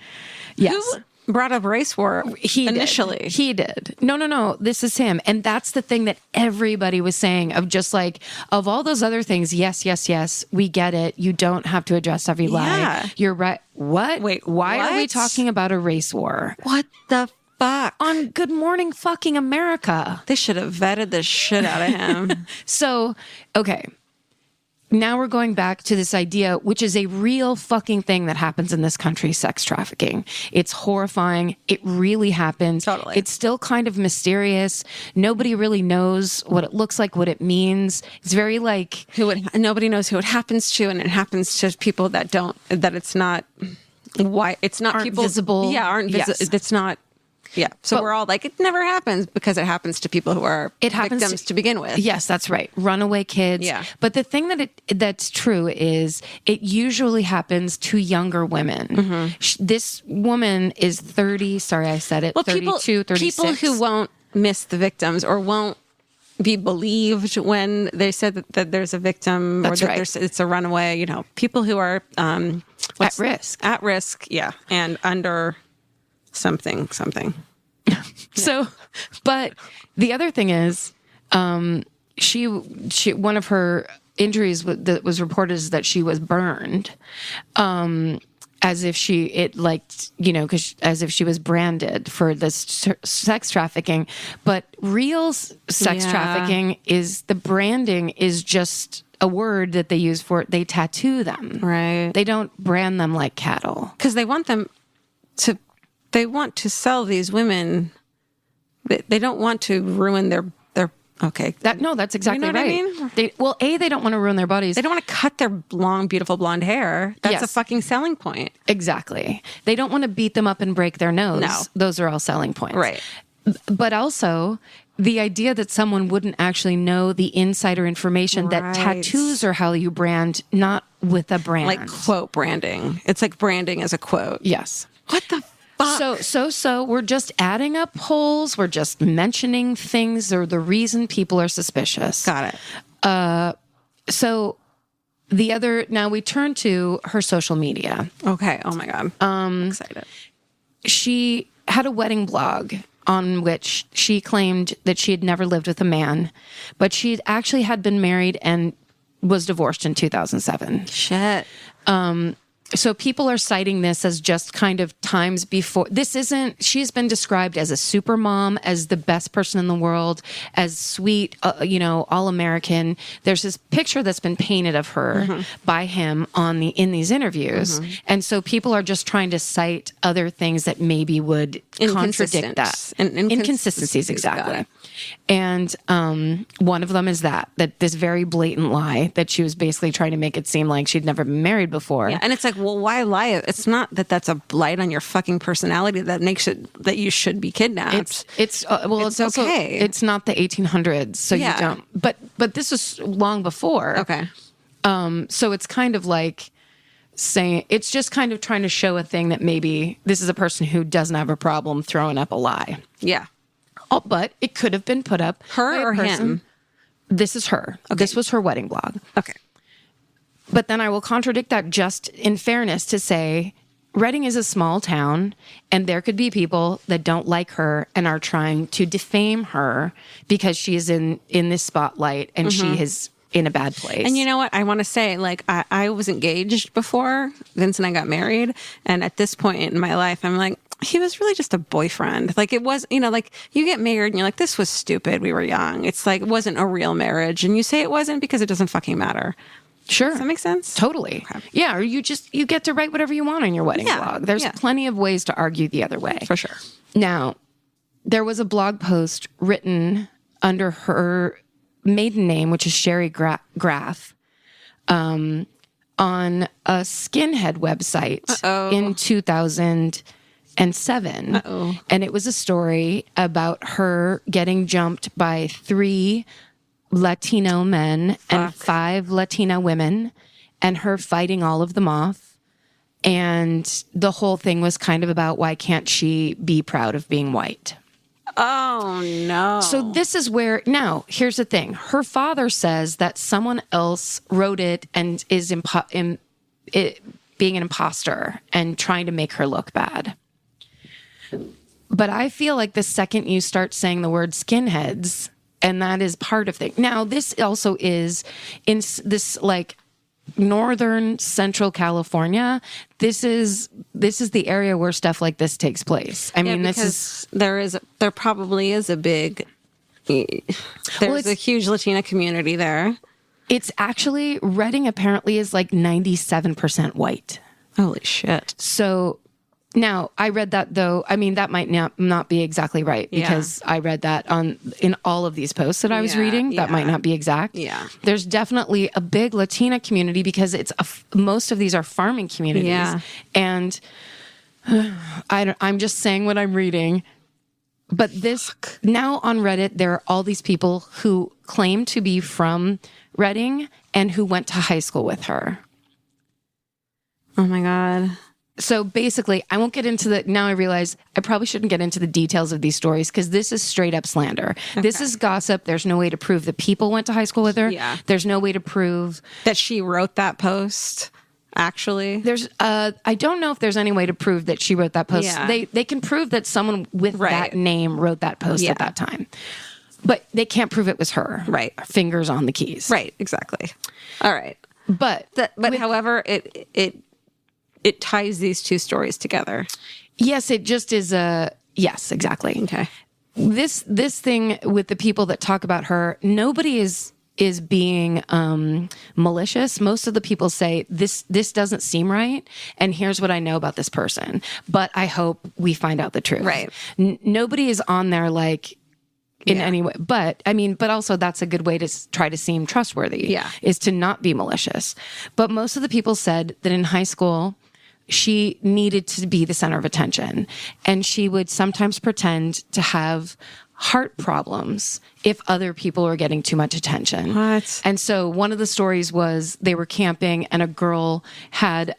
Yes. Who brought up race war initially? He did. No. This is him. And that's the thing that everybody was saying of just like, of all those other things, yes, we get it. You don't have to address every lie. Yeah. You're right. What? Wait, why what? are we talking about a race war? What the fuck? On Good Morning fucking America. They should have vetted the shit out of him. So, okay. Now we're going back to this idea, which is a real fucking thing that happens in this country, sex trafficking. It's horrifying. It really happens. Totally. It's still kind of mysterious. Nobody really knows what it looks like, what it means. It's very like... Nobody knows who it happens to, and it happens to people that don't, that it's not... Why it's not aren't people visible. Yeah, aren't visible. Yes. It's not... Yeah. So we're all like, it never happens because it happens to people who are victims to begin with. Yes, that's right. Runaway kids. Yeah. But the thing that's true is it usually happens to younger women. Mm-hmm. This woman is 30. Sorry, I said it. 32, 36. People who won't miss the victims or won't be believed when they said that there's a victim that's or that right. it's a runaway, you know, people who are at risk. At risk, yeah. And under... something. So, but the other thing is, she one of her injuries that was reported is that she was burned, as if as if she was branded for this sex trafficking. But real sex trafficking is the branding is just a word that they use for it. They tattoo them. Right. They don't brand them like cattle because they want them to. They want to sell these women. They don't want to ruin their. Okay. That's exactly you know right. What I mean? They don't want to ruin their bodies. They don't want to cut their long, beautiful blonde hair. That's a fucking selling point. Exactly. They don't want to beat them up and break their nose. No. Those are all selling points. Right. But also the idea that someone wouldn't actually know the insider information that tattoos are how you brand, not with a brand. Like quote branding. It's like branding as a quote. Yes. What the fuck? So we're just adding up holes. We're just mentioning things or the reason people are suspicious. Got it. So now we turn to her social media. Okay. Oh my God. I'm excited. She had a wedding blog on which she claimed that she had never lived with a man, but she actually had been married and was divorced in 2007. Shit. So people are citing this as just kind of times before. She's been described as a super mom, as the best person in the world, as sweet, all American. There's this picture that's been painted of her by him in these interviews. And so people are just trying to cite other things that maybe would contradict that. Inconsistencies, exactly. And one of them is that this very blatant lie that she was basically trying to make it seem like she'd never been married before. Yeah, and it's like, well, why lie? It's not that that's a blight on your fucking personality that makes it that you should be kidnapped. It's also, okay. It's not the 1800s, so you don't. But this was long before. Okay. So it's kind of like saying it's just kind of trying to show a thing that maybe this is a person who doesn't have a problem throwing up a lie. Yeah. Oh, but it could have been put up her by a or person. him. This is her. Okay. This was her wedding blog. Okay. But then I will contradict that just in fairness to say Reading is a small town, and there could be people that don't like her and are trying to defame her because she is in this spotlight and she is in a bad place. And you know what? I want to say, like, I was engaged before Vince and I got married. And at this point in my life, I'm like, he was really just a boyfriend. Like, it was, like, you get married and you're like, this was stupid. We were young. It's like, it wasn't a real marriage. And you say it wasn't because it doesn't fucking matter. Sure. Does that make sense? Totally. Okay. Yeah. Or you get to write whatever you want on your wedding blog. There's plenty of ways to argue the other way. For sure. Now, there was a blog post written under her maiden name, which is Sherri Graff, on a skinhead website in 2007. And it was a story about her getting jumped by 3 Latino men and 5 Latina women, and her fighting all of them off. And the whole thing was kind of about why can't she be proud of being white? Oh, no. So this is where, now, here's the thing. Her father says that someone else wrote it and is being an imposter and trying to make her look bad. But I feel like the second you start saying the word skinheads, and that is part of it. Now, this also is in this, like, northern central California. This is the area where stuff like this takes place. I mean, there probably is a big, there's a huge Latina community there. It's actually, Reading apparently is like 97% white. Holy shit. So now I read that, though. I mean, that might not be exactly right, because I read that in all of these posts that I was reading. That might not be exact. Yeah. There's definitely a big Latina community because most of these are farming communities. Yeah. And I'm just saying what I'm reading. But now on Reddit, there are all these people who claim to be from Reading and who went to high school with her. Oh my God. So basically, I won't get into now I realize I probably shouldn't get into the details of these stories because this is straight up slander. Okay. This is gossip. There's no way to prove that people went to high school with her. Yeah. There's no way to prove that she wrote that post. Actually, I don't know if there's any way to prove that she wrote that post. Yeah. They can prove that someone with that name wrote that post at that time, but they can't prove it was her. Right. Fingers on the keys. Right. Exactly. All right. But however, it ties these two stories together. Yes, it just is yes, exactly. Okay. This thing with the people that talk about her, nobody is being malicious. Most of the people say this doesn't seem right, and here's what I know about this person. But I hope we find out the truth. Right. Nobody is on there like in any way. But I mean, but also that's a good way to try to seem trustworthy. Yeah. Is to not be malicious. But most of the people said that in high school, she needed to be the center of attention, and she would sometimes pretend to have heart problems if other people were getting too much attention. What? And so one of the stories was they were camping and a girl had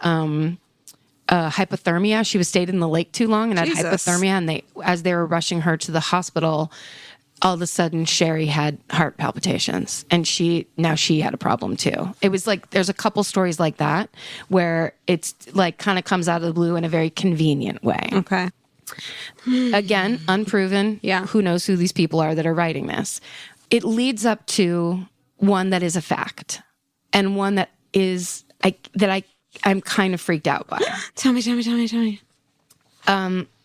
hypothermia. She was stayed in the lake too long and had hypothermia, and as they were rushing her to the hospital, all of a sudden Sherri had heart palpitations, and she had a problem too. It was like there's a couple stories like that where it's like kind of comes out of the blue in a very convenient way. Okay. Again, unproven. Yeah. Who knows who these people are that are writing this? It leads up to one that is a fact, and one that is I'm kind of freaked out by. Tell me.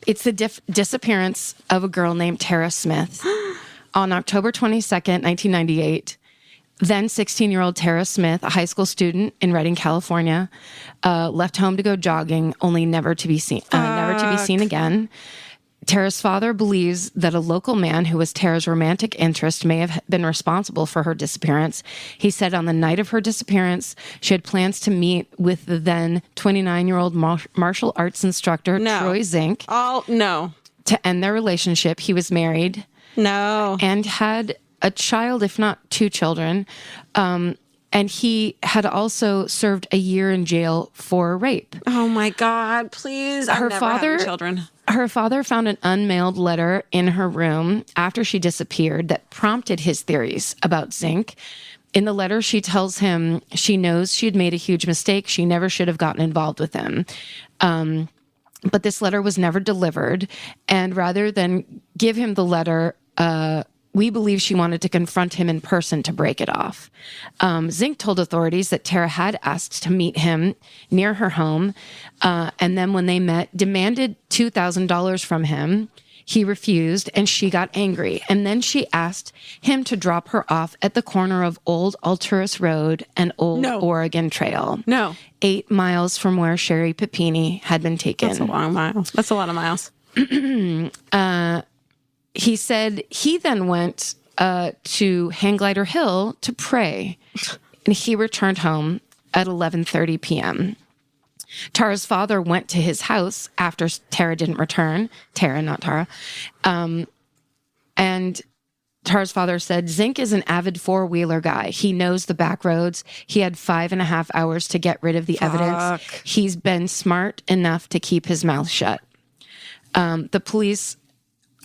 It's the disappearance of a girl named Tara Smith on October 22nd, 1998. Then 16-year-old Tara Smith, a high school student in Redding, California, left home to go jogging, only never to be seen again. Tara's father believes that a local man who was Tara's romantic interest may have been responsible for her disappearance. He said on the night of her disappearance, she had plans to meet with the then 29-year-old martial arts instructor, Troy Zink. Oh, no. To end their relationship. He was married. No. And had a child, if not 2 children. And he had also served a year in jail for rape. Oh my God, please. Her father found an unmailed letter in her room after she disappeared that prompted his theories about Zink. In the letter, she tells him she knows she had made a huge mistake. She never should have gotten involved with him. but this letter was never delivered. And rather than give him the letter, we believe she wanted to confront him in person to break it off. Zink told authorities that Tara had asked to meet him near her home, and then when they met, demanded $2,000 from him. He refused, and she got angry. And then she asked him to drop her off at the corner of Old Alturas Road and Old Oregon Trail. 8 miles from where Sherri Papini had been taken. That's a long mile. That's a lot of miles. He said he then went to Hang Glider Hill to pray, and he returned home at 11:30 p.m. Tara's father went to his house after Tara didn't return. Tara, not Tara. And Tara's father said, Zink is an avid four-wheeler guy. He knows the back roads. He had 5.5 hours to get rid of the evidence. He's been smart enough to keep his mouth shut. The police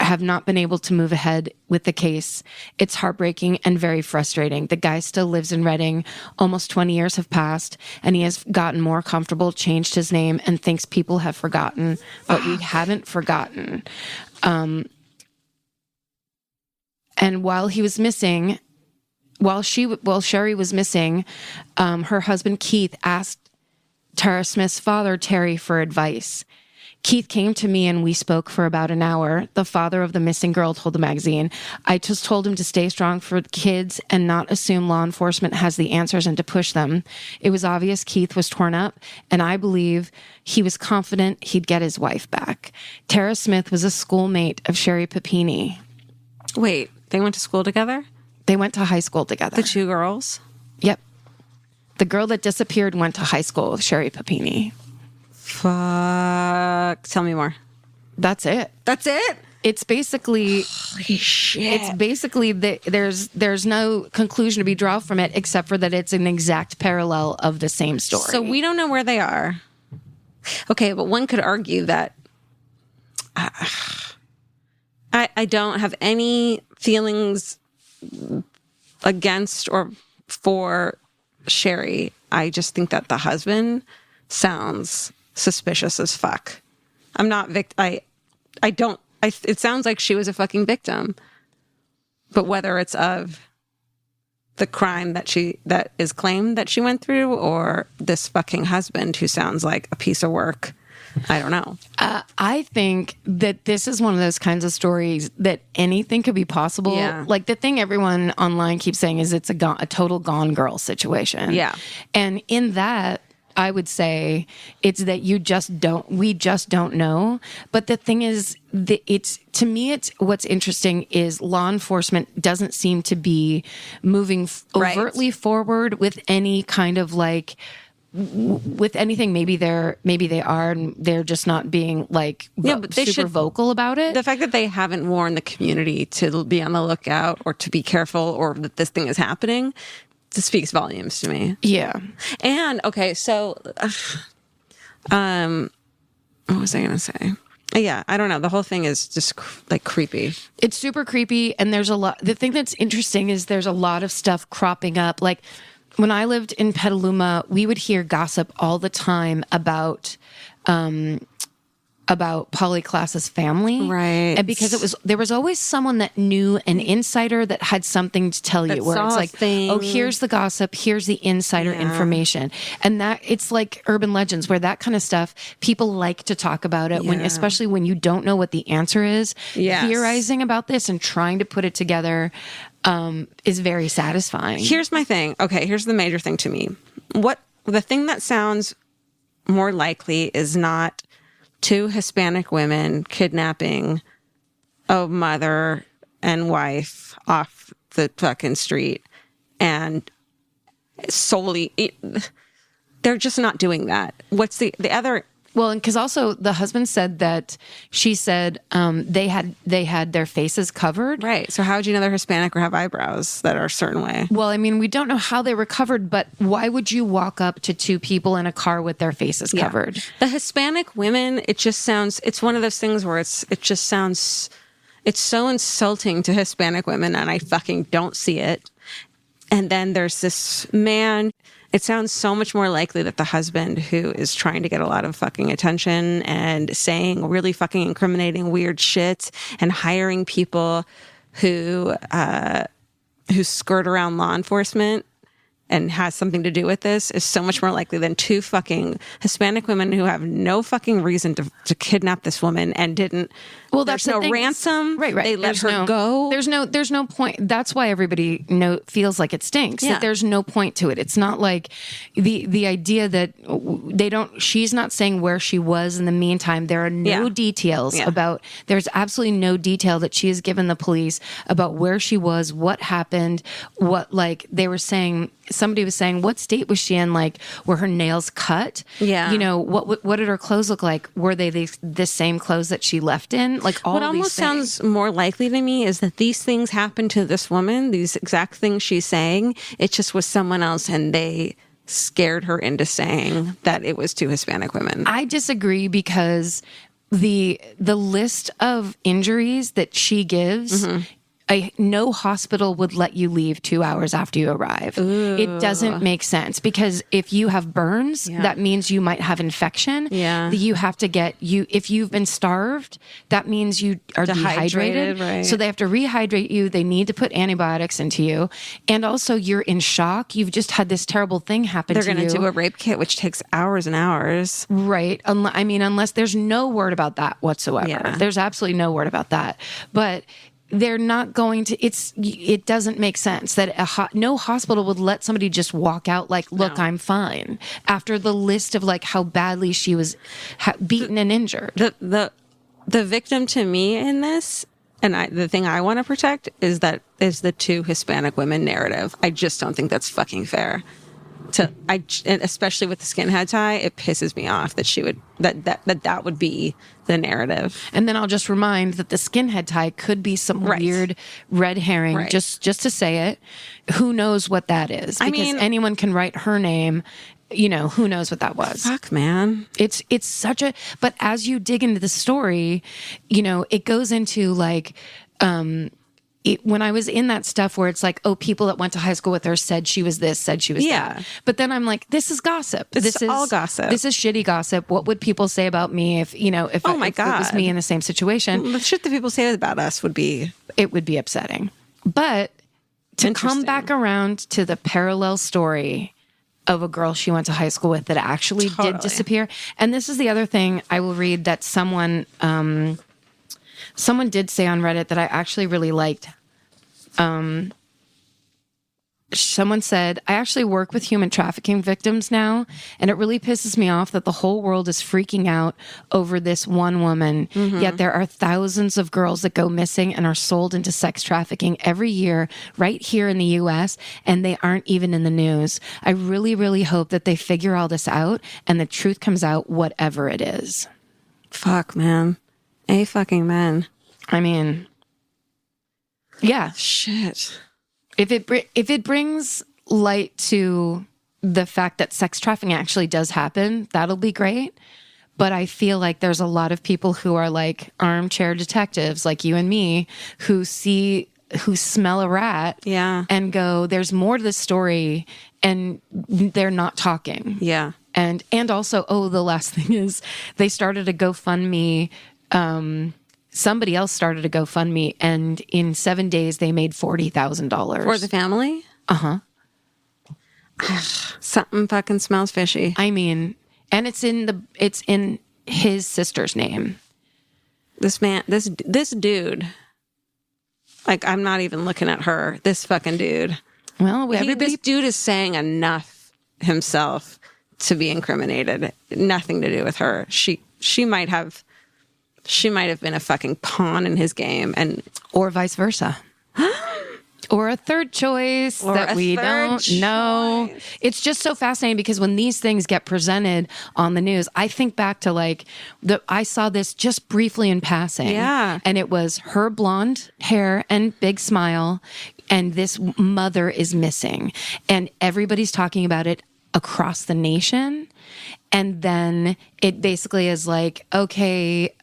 have not been able to move ahead with the case. It's heartbreaking and very frustrating. The guy still lives in Redding. Almost 20 years have passed, and he has gotten more comfortable, changed his name, and thinks people have forgotten, but we haven't forgotten. And while he was missing, while Sherri was missing, her husband Keith asked Tara Smith's father, Terry, for advice. Keith came to me and we spoke for about an hour. The father of the missing girl told the magazine. I just told him to stay strong for the kids and not assume law enforcement has the answers and to push them. It was obvious Keith was torn up, and I believe he was confident he'd get his wife back. Tara Smith was a schoolmate of Sherri Papini. Wait, they went to school together? They went to high school together. The two girls? Yep. The girl that disappeared went to high school with Sherri Papini. Fuck. Tell me more. That's it. That's it? It's basically... Holy shit. It's basically... There's no conclusion to be drawn from it except for that it's an exact parallel of the same story. So we don't know where they are. Okay, but one could argue that... I don't have any feelings against or for Sherri. I just think that the husband sounds suspicious as fuck. I'm not it sounds like she was a fucking victim. But whether it's of the crime that is claimed that she went through or this fucking husband who sounds like a piece of work, I don't know. I think that this is one of those kinds of stories that anything could be possible. Yeah. Like the thing everyone online keeps saying is it's a total Gone Girl situation. Yeah. And in that, I would say it's that we just don't know. But the thing is, to me, what's interesting is law enforcement doesn't seem to be moving overtly forward with any kind of with anything. Maybe they are, and they're just not being but they super vocal about it. The fact that they haven't warned the community to be on the lookout or to be careful or that this thing is happening, this speaks volumes to me. Yeah. And okay, so what was I gonna say? Yeah, I don't know. The whole thing is just creepy. It's super creepy, and there's a lot. The thing that's interesting is there's a lot of stuff cropping up. Like when I lived in Petaluma, we would hear gossip all the time about Polly Klaas's family. Right. And because there was always someone that knew, an insider that had something to tell you, where it's like, oh, here's the gossip, here's the insider information. And that it's like urban legends where that kind of stuff, people like to talk about it especially when you don't know what the answer is. Yes. Theorizing about this and trying to put it together is very satisfying. Here's my thing. Okay, here's the major thing to me. The thing that sounds more likely is not two Hispanic women kidnapping a mother and wife off the fucking street and solely... they're just not doing that. What's the other... Well, and because also the husband said that she said they had their faces covered. Right. So how would you know they're Hispanic or have eyebrows that are a certain way? Well, I mean, we don't know how they were covered, but why would you walk up to two people in a car with their faces covered? The Hispanic women, it's one of those things where it's so insulting to Hispanic women, and I fucking don't see it. And then there's this man. It sounds so much more likely that the husband, who is trying to get a lot of fucking attention and saying really fucking incriminating weird shit and hiring people who skirt around law enforcement and has something to do with this, is so much more likely than two fucking Hispanic women who have no fucking reason to kidnap this woman and didn't. Well, that's there's no the thing. ransom. Right. They let her go. There's no point. That's why everybody feels like it stinks. Yeah. That there's no point to it. It's not like the idea that they don't. She's not saying where she was in the meantime. There are no details about. There's absolutely no detail that she has given the police about where she was, what happened, what like they were saying. Somebody was saying, what state was she in? Like, were her nails cut? Yeah. You know, what did her clothes look like? Were they the same clothes that she left in? Like, all what these almost things. sounds more likely to me is that these things happened to this woman, these exact things she's saying. It just was someone else, and they scared her into saying that it was two Hispanic women. I disagree because the list of injuries that she gives, no hospital would let you leave 2 hours after you arrive. Ooh. It doesn't make sense because if you have burns, that means you might have infection. Yeah. You have to if you've been starved, that means you are dehydrated. Right. So they have to rehydrate you. They need to put antibiotics into you. And also you're in shock. You've just had this terrible thing happen to you. They're going to do a rape kit, which takes hours and hours. Right. Unless there's no word about that whatsoever. Yeah. There's absolutely no word about that. But they're not going to, it doesn't make sense that no hospital would let somebody just walk out like, look, I'm fine, after the list of like how badly she was beaten and injured. The victim to me in this, and the thing I want to protect is the two Hispanic women narrative. I just don't think that's fucking fair. And especially with the skinhead tie, it pisses me off that she would that would be the narrative. And then I'll just remind that the skinhead tie could be some weird red herring, just to say it. Who knows what that is? Because anyone can write her name. You know, who knows what that was? Fuck, man. It's such a. But as you dig into the story, you know, it goes into like. When I was in that stuff where it's like, oh, people that went to high school with her said she was this, said she was that. But then I'm like, this is gossip. This is all gossip. This is shitty gossip. What would people say about me if it was me in the same situation? The shit that people say about us would be upsetting. But to come back around to the parallel story of a girl she went to high school with that actually did disappear. And this is the other thing I will read that someone did say on Reddit that I actually really liked. Someone said, I actually work with human trafficking victims now, and it really pisses me off that the whole world is freaking out over this one woman. Yet there are thousands of girls that go missing and are sold into sex trafficking every year right here in the U.S., and they aren't even in the news. I really, really hope that they figure all this out and the truth comes out, whatever it is. Fuck, man. A fucking man. I mean, yeah. Shit. If it brings light to the fact that sex trafficking actually does happen, that'll be great. But I feel like there's a lot of people who are like armchair detectives like you and me who smell a rat and go, there's more to the story, and they're not talking. Yeah. And also, the last thing is they started a GoFundMe. Somebody else started a GoFundMe, and in 7 days they made $40,000 for the family. Something fucking smells fishy. I mean, and it's in his sister's name. This dude. Like, I'm not even looking at her. This fucking dude. Well, this dude is saying enough himself to be incriminated. Nothing to do with her. She might have been a fucking pawn in his game, or vice versa. Or a third choice that we don't know. It's just so fascinating because when these things get presented on the news, I think back to I saw this just briefly in passing. Yeah. And it was her blonde hair and big smile, and this mother is missing. And everybody's talking about it across the nation. And then it basically is like, okay,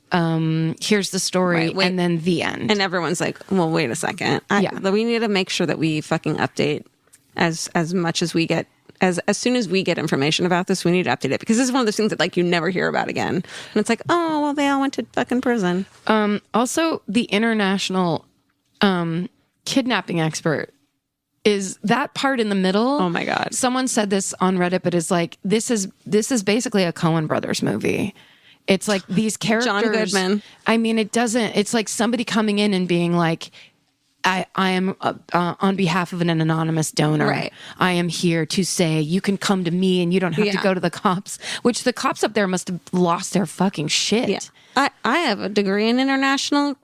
here's the story, and then the end. And everyone's like, well, wait a second. We need to make sure that we fucking update as much as we get. As soon as we get information about this, we need to update it, because this is one of those things that like you never hear about again. And it's like, oh, well, they all went to fucking prison. Also, the international kidnapping expert is that part in the middle. Oh my God. Someone said this on Reddit, but is like, this is basically a Coen Brothers movie. It's like these characters. John Goodman. I mean, it's like somebody coming in and being like, I am on behalf of an anonymous donor. Right. I am here to say you can come to me and you don't have to go to the cops, which the cops up there must have lost their fucking shit. Yeah. I have a degree in international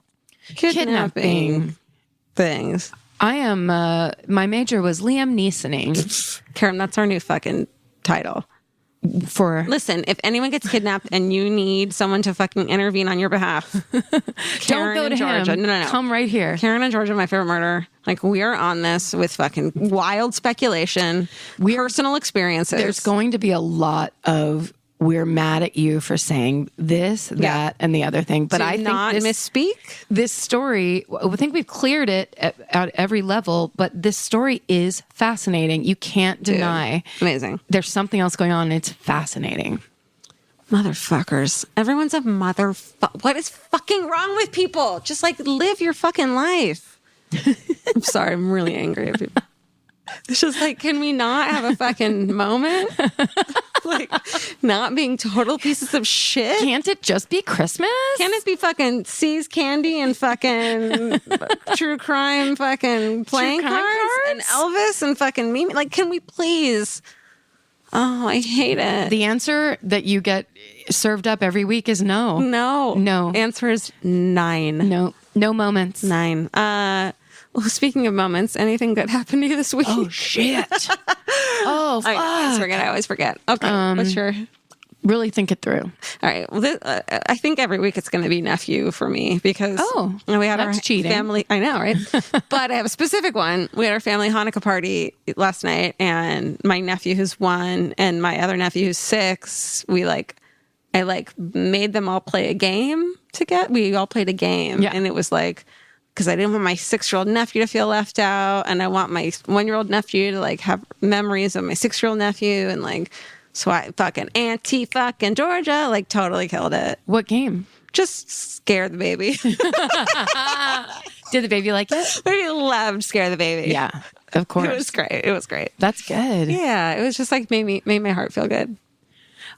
kidnapping things. I am, my major was Liam Neesoning. Karen, that's our new fucking title. Listen, if anyone gets kidnapped and you need someone to fucking intervene on your behalf, don't go to Georgia. him. No. Come right here. Karen and Georgia, my favorite murder. Like, we are on this with fucking wild speculation, personal experiences. There's going to be a lot of we're mad at you for saying this, that, and the other thing. But I think not misspeak. This story, I think we've cleared it at every level, but this story is fascinating. You can't deny. Amazing. There's something else going on, and it's fascinating. Motherfuckers. Everyone's a motherfucker. What is fucking wrong with people? Just like live your fucking life. I'm sorry. I'm really angry at people. It's just like, can we not have a fucking moment? Like, not being total pieces of shit? Can't it just be Christmas? Can't it be fucking C's Candy and fucking true crime fucking playing cards and Elvis and fucking Mimi? Like, can we please? Oh, I hate it. The answer that you get served up every week is no. No. Answer is 9. No moments. 9. Well, speaking of moments, anything good happened to you this week? Oh, shit. Oh, fuck. I always forget. Okay, what's your... Really think it through. All right. Well, I think every week it's going to be nephew for me, because we had our cheating. Family... I know, right? But I have a specific one. We had our family Hanukkah party last night, and my nephew who's 1 and my other nephew who's 6, I made them all play a game together. We all played a game, and it was like... because I didn't want my 6-year-old nephew to feel left out, and I want my 1-year-old nephew to like have memories of my 6-year-old nephew, and like, so I fucking Auntie fucking Georgia like totally killed it. What game? Just Scare the Baby. Did the baby like it? Baby loved Scare the Baby. Yeah, of course. It was great. That's good. Yeah, it was just like made my heart feel good.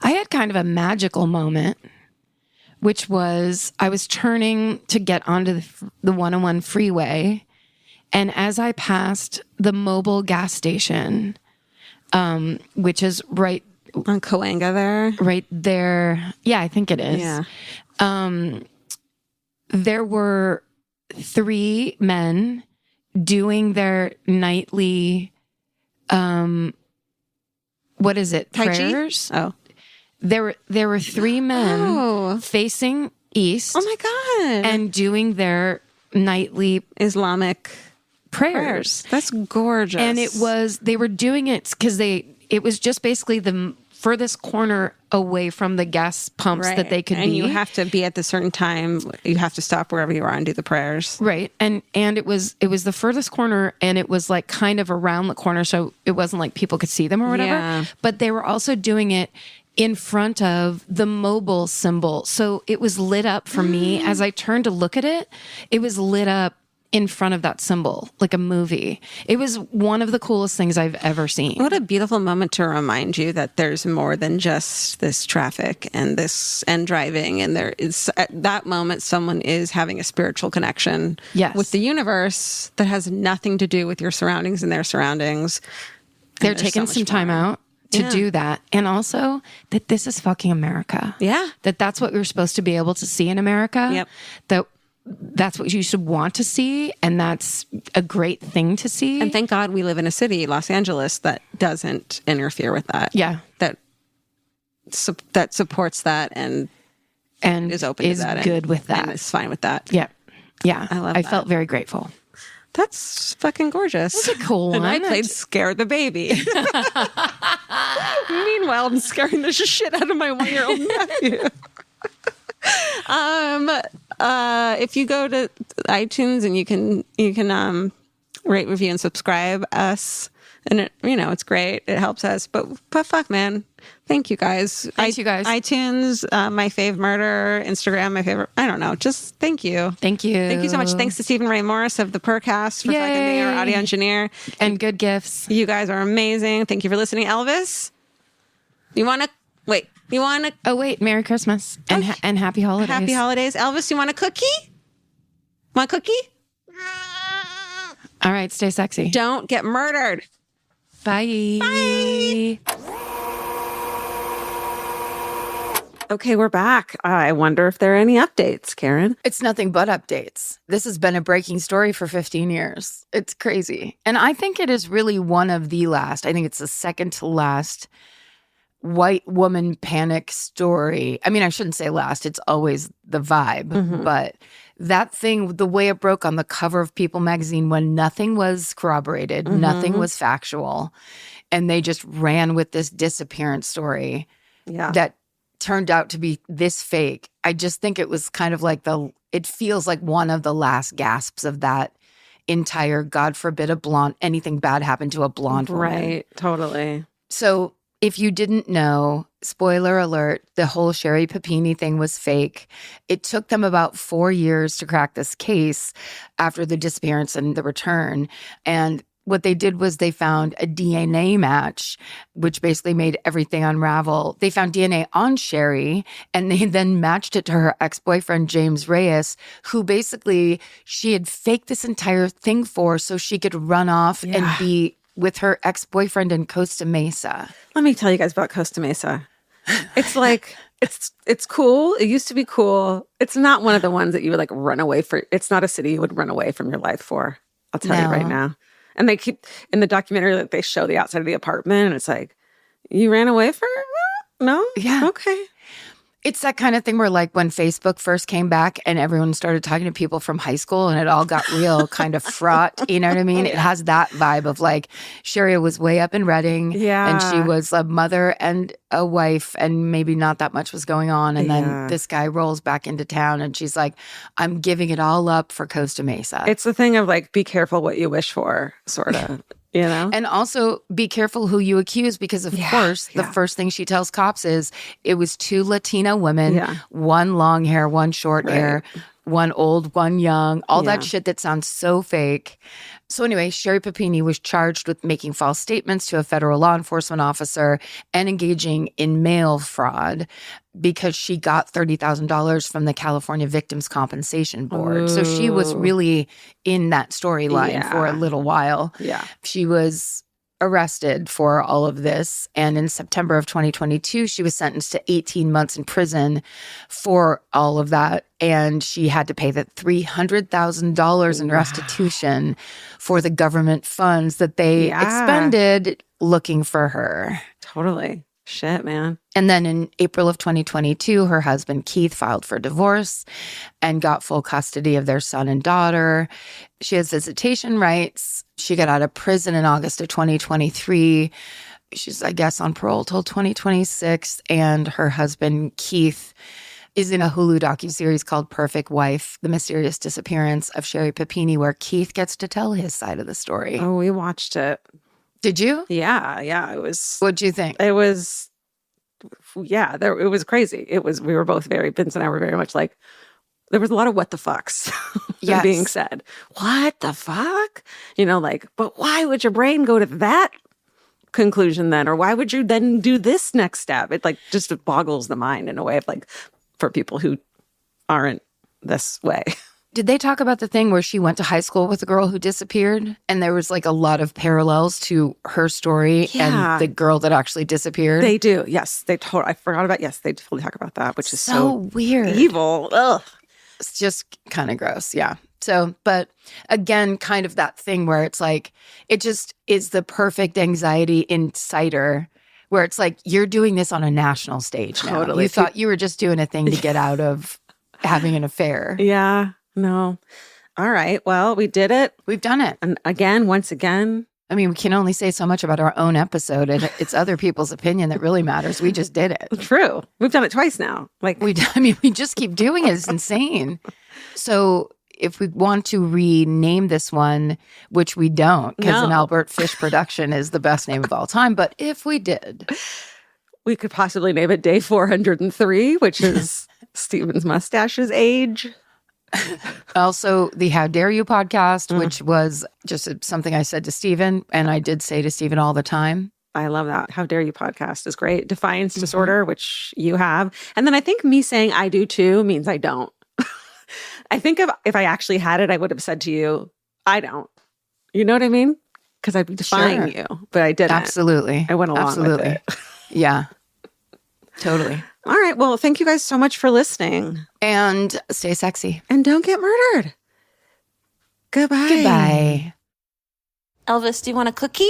I had kind of a magical moment, which was I was turning to get onto the 101 freeway. And as I passed the Mobil gas station, which is right on Cahuenga there. Right there. Yeah, I think it is. Yeah. There were 3 men doing their nightly, what is it? Tai Chi? Prayers? Oh. There were 3 men facing east. Oh my God. And doing their nightly Islamic prayers. That's gorgeous. And they were doing it because it was just basically the furthest corner away from the gas pumps that they could be. And you have to be at the certain time. You have to stop wherever you are and do the prayers. Right. And it was the furthest corner, and it was like kind of around the corner. So it wasn't like people could see them or whatever. Yeah. But they were also doing it in front of the Mobil symbol. So it was lit up for me. As I turned to look at it, it was lit up in front of that symbol, like a movie. It was one of the coolest things I've ever seen. What a beautiful moment to remind you that there's more than just this traffic and driving. And there is, at that moment, someone is having a spiritual connection with the universe that has nothing to do with your surroundings and their surroundings. They're taking some time out to do that. And also that this is fucking America. Yeah. That's what we're supposed to be able to see in America. Yep. That's what you should want to see, and that's a great thing to see. And thank God we live in a city, Los Angeles, that doesn't interfere with that. Yeah. That supports that and is open to that. Is good with that. And is fine with that. Yeah. Yeah. I love that. I felt very grateful. That's fucking gorgeous. That's a cool one. And I played Scare the Baby. Meanwhile, I'm scaring the shit out of my 1-year-old nephew. If you go to iTunes and you can rate, review, and subscribe us. And it's great. It helps us. But fuck, man. Thank you guys. Thanks, you guys. iTunes, my fave murder. Instagram, my favorite. I don't know. Just thank you. Thank you. Thank you so much. Thanks to Stephen Ray Morris of the Percast for fucking being our audio engineer. And good gifts. You guys are amazing. Thank you for listening. Elvis, you want to... Wait. You want to... Oh, wait. Merry Christmas. And happy holidays. Happy holidays. Elvis, you want a cookie? Want a cookie? All right. Stay sexy. Don't get murdered. Bye. Bye. Okay, we're back. I wonder if there are any updates, Karen. It's nothing but updates. This has been a breaking story for 15 years. It's crazy. And I think it is really one of the last, I think it's the second to last white woman panic story. I mean, I shouldn't say last. It's always the vibe. But that thing, the way it broke on the cover of People magazine when nothing was corroborated, nothing was factual, and they just ran with this disappearance story that turned out to be this fake. I just think it was kind of like it feels like one of the last gasps of that entire, God forbid anything bad happened to a blonde woman. Right, totally. So if you didn't know, spoiler alert, the whole Sherri Papini thing was fake. It took them about 4 years to crack this case after the disappearance and the return. And what they did was they found a DNA match, which basically made everything unravel. They found DNA on Sherri, and they then matched it to her ex-boyfriend, James Reyes, who basically she had faked this entire thing for so she could run off and be with her ex-boyfriend in Costa Mesa. Let me tell you guys about Costa Mesa. It's like, it's cool. It used to be cool. It's not one of the ones that you would like run away for. It's not a city you would run away from your life for. I'll tell you right now. And they keep, in the documentary, like, they show the outside of the apartment, and it's like, you ran away for it? No? Yeah. Okay. It's that kind of thing where, like, when Facebook first came back and everyone started talking to people from high school and it all got real kind of fraught, you know what I mean? It has that vibe of, like, Sherri was way up in Redding, and she was a mother and a wife, and maybe not that much was going on. And then this guy rolls back into town, and she's like, I'm giving it all up for Costa Mesa. It's the thing of, like, be careful what you wish for, sort of. You know? And also be careful who you accuse, because of course the first thing she tells cops is it was 2 Latina women, one long hair, one short hair, one old, one young, all that shit that sounds so fake. So anyway, Sherri Papini was charged with making false statements to a federal law enforcement officer and engaging in mail fraud because she got $30,000 from the California Victims Compensation Board. Ooh. So she was really in that storyline for a little while. Yeah. She was arrested for all of this. And in September of 2022, she was sentenced to 18 months in prison for all of that. And she had to pay the $300,000 in restitution for the government funds that they expended looking for her. Totally. Shit, man. And then in April of 2022, her husband, Keith, filed for divorce and got full custody of their son and daughter. She has visitation rights. She got out of prison in August of 2023. She's, I guess, on parole till 2026. And her husband, Keith, is in a Hulu docuseries called Perfect Wife, The Mysterious Disappearance of Sherri Papini, where Keith gets to tell his side of the story. Oh, we watched it. Did you? Yeah. It was. What'd you think? It was, it was crazy. We were both Vince and I were very much like, there was a lot of what the fucks being said. What the fuck? You know, like, but why would your brain go to that conclusion then? Or why would you then do this next step? It like just boggles the mind in a way of like, for people who aren't this way. Did they talk about the thing where she went to high school with a girl who disappeared? And there was like a lot of parallels to her story and the girl that actually disappeared? They do. Yes. I forgot about, yes, they totally talk about that, which is so weird. Evil. Ugh. It's just kind of gross. Yeah. So, but again, kind of that thing where it's like, it just is the perfect anxiety inciter where it's like, you're doing this on a national stage now. Totally. You thought you were just doing a thing to get out of having an affair. Yeah. No. All right. Well, we did it. We've done it. And again, once again. I mean, we can only say so much about our own episode. It's other people's opinion that really matters. We just did it. True. We've done it twice now. We just keep doing it. It's insane. So if we want to rename this one, which we don't, because an Albert Fish production is the best name of all time. But if we did, we could possibly name it Day 403, which is Stephen's mustache's age. Also, the How Dare You podcast, which was just something I said to Stephen, and I did say to Stephen all the time. I love that. How Dare You podcast is great. Defiance disorder, which you have. And then I think me saying I do too means I don't. I think if I actually had it, I would have said to you, I don't. You know what I mean? Because I'd be defying you, but I didn't. Absolutely. I went along with it. Yeah, totally. All right. Well, thank you guys so much for listening. And stay sexy. And don't get murdered. Goodbye. Goodbye. Elvis, do you want a cookie?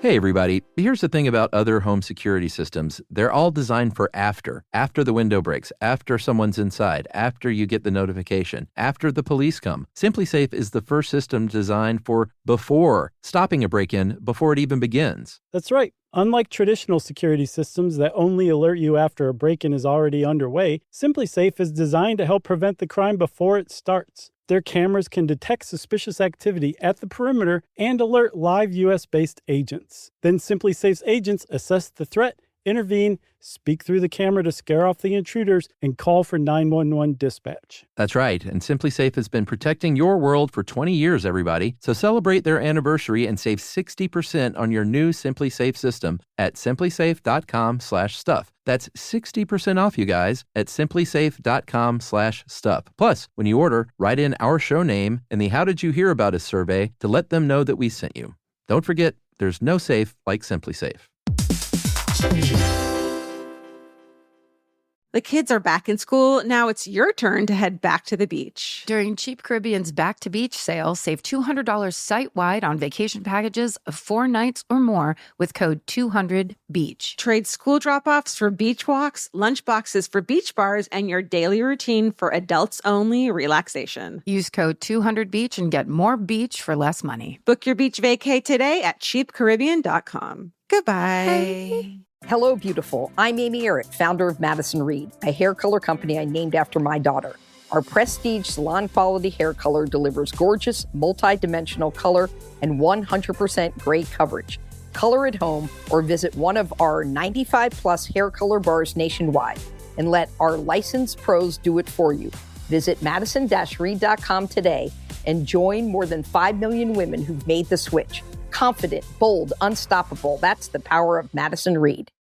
Hey, everybody. Here's the thing about other home security systems. They're all designed for after the window breaks, after someone's inside, after you get the notification, after the police come. SimpliSafe is the first system designed for before, stopping a break-in before it even begins. That's right. Unlike traditional security systems that only alert you after a break-in is already underway, SimpliSafe is designed to help prevent the crime before it starts. Their cameras can detect suspicious activity at the perimeter and alert live U.S.-based agents. Then SimpliSafe's agents assess the threat, intervene, speak through the camera to scare off the intruders, and call for 911 dispatch. That's right, and SimpliSafe has been protecting your world for 20 years, everybody. So celebrate their anniversary and save 60% on your new SimpliSafe system at simplisafe.com/stuff. That's 60% off, you guys, at simplisafe.com/stuff. Plus, when you order, write in our show name and the How Did You Hear About Us survey to let them know that we sent you. Don't forget, there's no safe like SimpliSafe. The kids are back in school. Now it's your turn to head back to the beach. During Cheap Caribbean's Back to Beach sale, save $200 site-wide on vacation packages of 4 nights or more with code 200BEACH. Trade school drop-offs for beach walks, lunch boxes for beach bars, and your daily routine for adults-only relaxation. Use code 200BEACH and get more beach for less money. Book your beach vacay today at cheapcaribbean.com. Goodbye. Bye. Hello, beautiful. I'm Amy Eric, founder of Madison Reed, a hair color company I named after my daughter. Our prestige salon-quality hair color delivers gorgeous, multi-dimensional color and 100% gray coverage. Color at home or visit one of our 95-plus hair color bars nationwide and let our licensed pros do it for you. Visit madison-reed.com today and join more than 5 million women who've made the switch. Confident, bold, unstoppable. That's the power of Madison Reed.